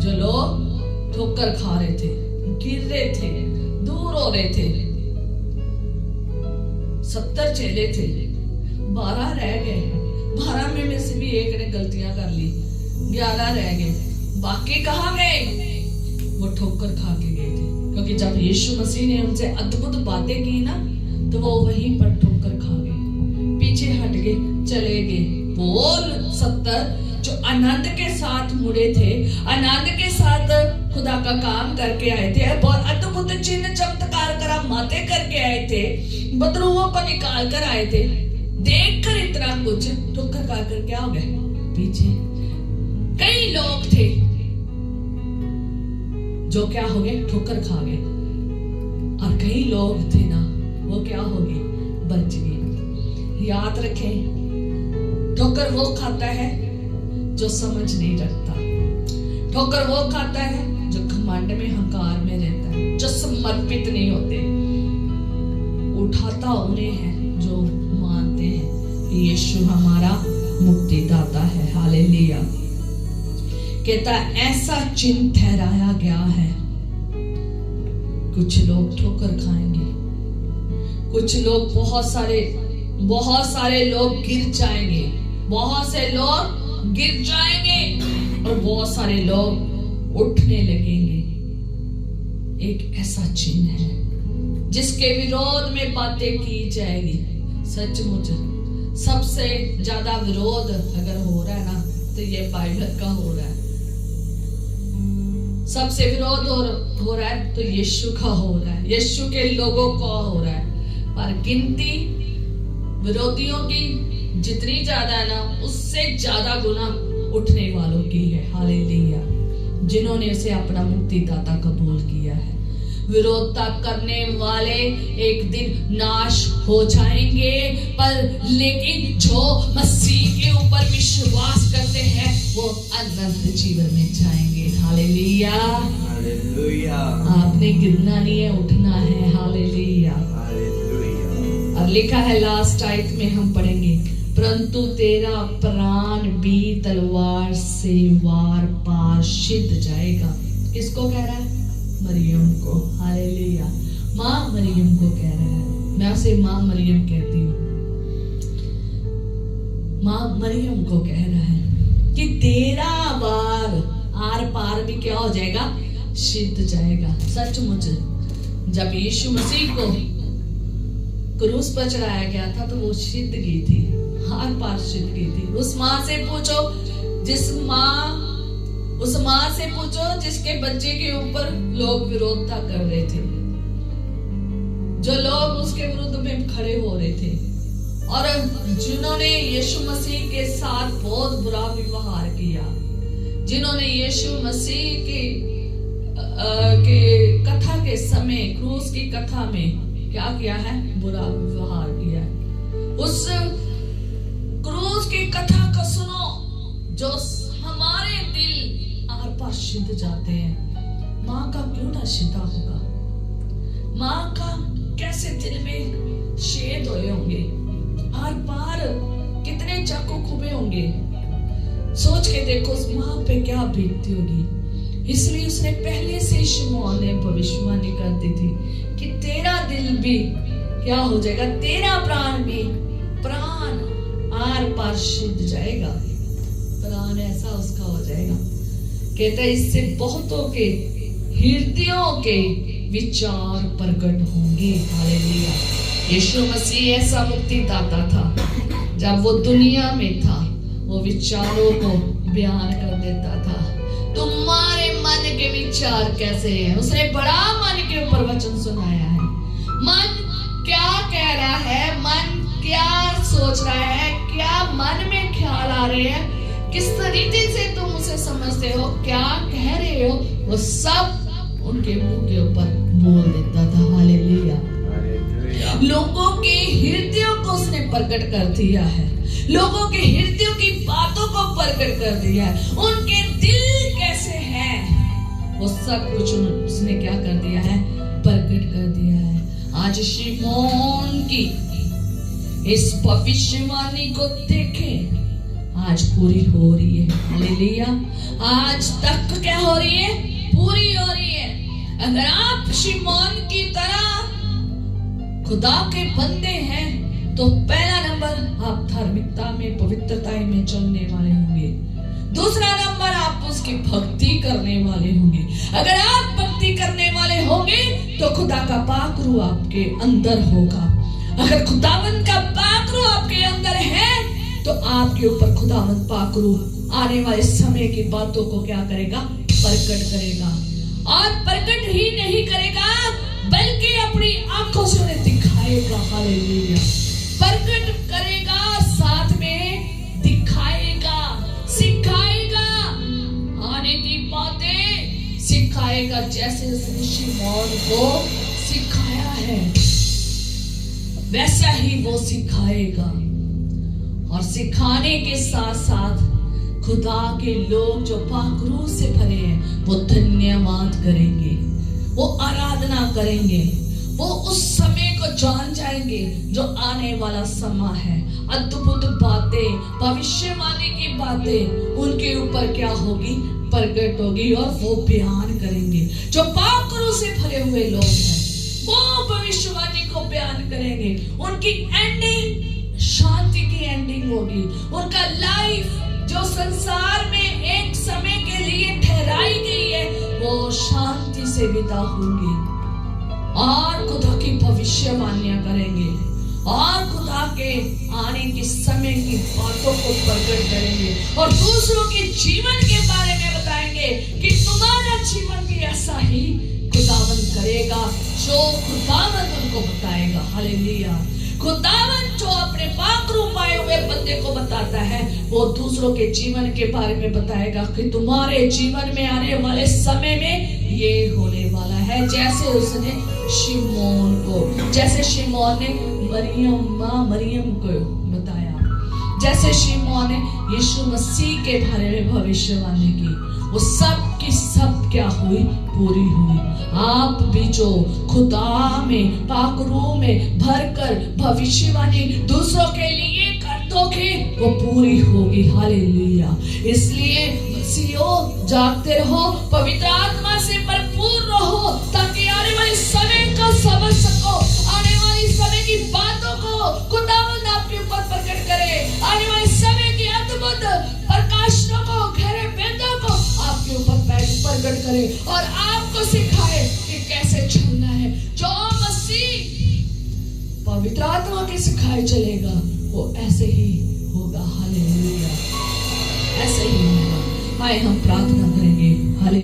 जो लोग ठोकर खा रहे थे, गिर रहे थे, दूर हो रहे थे। 70 चेले थे, 12 रह गए। 12 में से भी एक ने गलतियां कर ली, 11 रह गए। बाकी कहाँ गए? वो ठोकर खा के गए थे, क्योंकि जब यीशु मसीह ने उनसे अद्भुत बातें की ना, तो वो वहीं पर ठोकर खा गए, पीछे हट गए, चले गए। वो 70 जो आनंद के साथ मुड़े थे, आनंद के साथ खुदा का काम करके आए थे, बहुत अद्भुत चिन्ह चमत्कार करामाते करके आए थे, बदरूओं को निकाल कर आए थे, देखकर इतना कुछ ठोकर खाकर क्या हो गए? पीछे। कई लोग थे जो क्या हो गए? ठोकर खा गए। और कई लोग थे ना, वो क्या हो गए? बच गए। याद रखें, ठोकर वो खाता है जो समझ नहीं रखता। ठोकर वो खाता है जो घमंड में, हंकार में रहता है, जो समर्पित नहीं होते। उठाता उन्हें है जो मानते हैं कि यीशु हमारा मुक्तिदाता है। हालेलुया। कहता ऐसा चिन्ह ठहराया गया है। कुछ लोग ठोकर खाएंगे, कुछ लोग बहुत सारे लोग गिर जाएंगे, बहुत से लोग गिर जाएंगे और बहुत सारे लोग उठने लगेंगे। एक ऐसा चिन्ह है जिसके विरोध में बातें की जाएगी। सचमुच सबसे ज्यादा विरोध अगर हो रहा है ना तो ये बाइबल का हो रहा है। सबसे विरोध हो रहा है तो यीशु का हो रहा है, यीशु के लोगों का हो रहा है। पर गिनती विरोधियों की जितनी ज्यादा है ना, उससे ज्यादा गुना उठने वालों की है। हालेलुया। जिन्होंने उसे अपना मुक्तिदाता कबूल किया है। विरोधता करने वाले एक दिन नाश हो जाएंगे, पर लेकिन जो मसीह के ऊपर विश्वास करते हैं वो अनंत जीवन में जाएंगे। Hallelujah, hallelujah. आपने गिरना नहीं है, उठना है। Hallelujah, hallelujah. और लिखा है लास्ट आयत में हम पढ़ेंगे, परंतु तेरा प्राण भी तलवार से वार पार छिद जाएगा। किसको कह रहा है? मरियम को। हालेलुया। माँ मरियम को कह रहा है। मैं उसे माँ मरियम कहती हूँ। माँ मरियम को कह रहा है कि तेरा वार आर पार भी क्या हो जाएगा? छिद जाएगा। सचमुच जब यीशु मसीह को क्रूस पर चढ़ाया गया था तो वो छिद गई थी, आर पार छिद गई थी। उस माँ से पूछो जिसके बच्चे के ऊपर लोग विरोधता कर रहे थे, जो लोग उसके विरुद्ध में खड़े हो रहे थे और जिन्होंने यीशु मसीह के साथ बहुत बुरा व्यवहार किया, जिन्होंने यीशु मसीह के कथा के समय, क्रूस की कथा में क्या किया है? बुरा व्यवहार किया है। उस क्रूस की कथा को सुनो जो हमारे दिल आर पार छिद जाते हैं। माँ का क्यों ना छिदा होगा? माँ का कैसे दिल में छेद हुए होंगे, आर पार कितने चाकू खुबे होंगे। सोच के देखो उस माँ पे क्या बीतती होगी। इसलिए उसने पहले से शमौन ने भविष्यवाणी कर दी थी कि तेरा दिल भी क्या हो जाएगा? तेरा प्राण भी, प्राण आर पार छिद जाएगा। प्राण ऐसा उसका हो जाएगा। कहता है इससे बहुतों के हृदयों के विचार प्रकट होंगे। हालेलुया। यीशु मसीह ऐसा मुक्तिदाता था, जब वो दुनिया में था वो विचारों को बयान कर देता था। तुम्हारे मन के विचार कैसे हैं? उसने बड़ा मन के ऊपर वचन सुनाया है। मन क्या कह रहा है, मन क्या सोच रहा है, क्या मन में ख्याल आ रहे हैं, किस तरीके से तुम उसे समझते हो, क्या कह रहे हो, वो सब उनके मुंह के ऊपर बोल देता था। हालेलुया। लोगों के हृदयों को उसने प्रकट कर दिया है, लोगों के हृदयों की बातों को प्रकट कर दिया है। उनके दिल कैसे हैं वो सब कुछ उसने क्या कर दिया है? प्रकट कर दिया है। आज शिमोन की इस भविष्यवाणी को देखें, आज पूरी हो रही है। हालेलुया। आज तक क्या हो रही है? पूरी हो रही है। अगर आप शिमोन की तरह खुदा के बंदे हैं तो पहला नंबर आप धार्मिकता में, पवित्रता में चलने वाले होंगे। दूसरा नंबर आप उसकी भक्ति करने वाले होंगे। अगर आप भक्ति करने वाले होंगे तो खुदा का पाक रूह आपके अंदर होगा। अगर खुदावंद का पाक रूह आपके अंदर है तो आपके ऊपर खुदावंद पाक रूह आने वाले समय की बातों को क्या करेगा? प्रकट करेगा। और प्रकट ही नहीं करेगा बल्कि अपनी आंखों से उन्हें दिखाएगा। हालेलुया। प्रकट करेगा, साथ में दिखाएगा, सिखाएगा, आने की बातें सिखाएगा। जैसे उसने शिमोन को सिखाया है वैसा ही वो सिखाएगा। और सिखाने के साथ साथ खुदा के लोग जो पाक रूह से भरे हैं वो धन्यवाद करेंगे, वो आराधना करेंगे, वो उस समय को जान जाएंगे जो आने वाला समय है। अद्भुत बातें, भविष्यवाणी की बातें उनके ऊपर क्या होगी? प्रकट होगी और वो बयान करेंगे। जो पाक रूह से भरे हुए लोग हैं वो भविष्यवाणी को बयान करेंगे। उनकी एंडिंग शांति की एंडिंग होगी। उनका लाइफ जो संसार में एक समय के लिए ठहराई गई है वो शांति से बिता होंगे और खुदा की भविष्यवाणियां करेंगे और खुदा के आने के समय की बातों को प्रकट करेंगे और दूसरों के जीवन के बारे में बताएंगे कि तुम्हारा जीवन भी ऐसा ही खुदावन करेगा जो खुदावन उनको बताएगा। हालेलुया। खुदावन जो अपने पाकरू पाए हुए बंदे को बताता है वो दूसरों के जीवन के बारे में बताएगा कि तुम्हारे जीवन में आने वाले समय में ये होने वाला है। जैसे उसने शिमोन को, जैसे शिमोन ने मरियम को बताया, जैसे शिमोन ने यीशु मसीह के बारे में भविष्यवाणी की, वो सब की सब क्या हुई? पूरी हुई। आप भी जो खुदा में पाक रूह में भरकर भविष्यवाणी दूसरों के लिए कर दोगे वो पूरी होगी। हालेलुया। इसलिए मसीहो जागते रहो, पवित्र आत्मा से भरपूर रहो ताकि आने वाले समय को समझ सको, आने वाली समय की बातों को खुदावंद आपके ऊपर प्रकट करे, आने वाले समय की अद्भुत प्रकाशनों को, गहरे भेदों को आपके ऊपर प्रकट करे और आपको सिखाए कि कैसे चलना है। जो मसीह पवित्र आत्मा के सिखाए चलेगा वो ऐसे ही होगा। हालेलुया। ऐसे ही होगा। आए हम प्रार्थना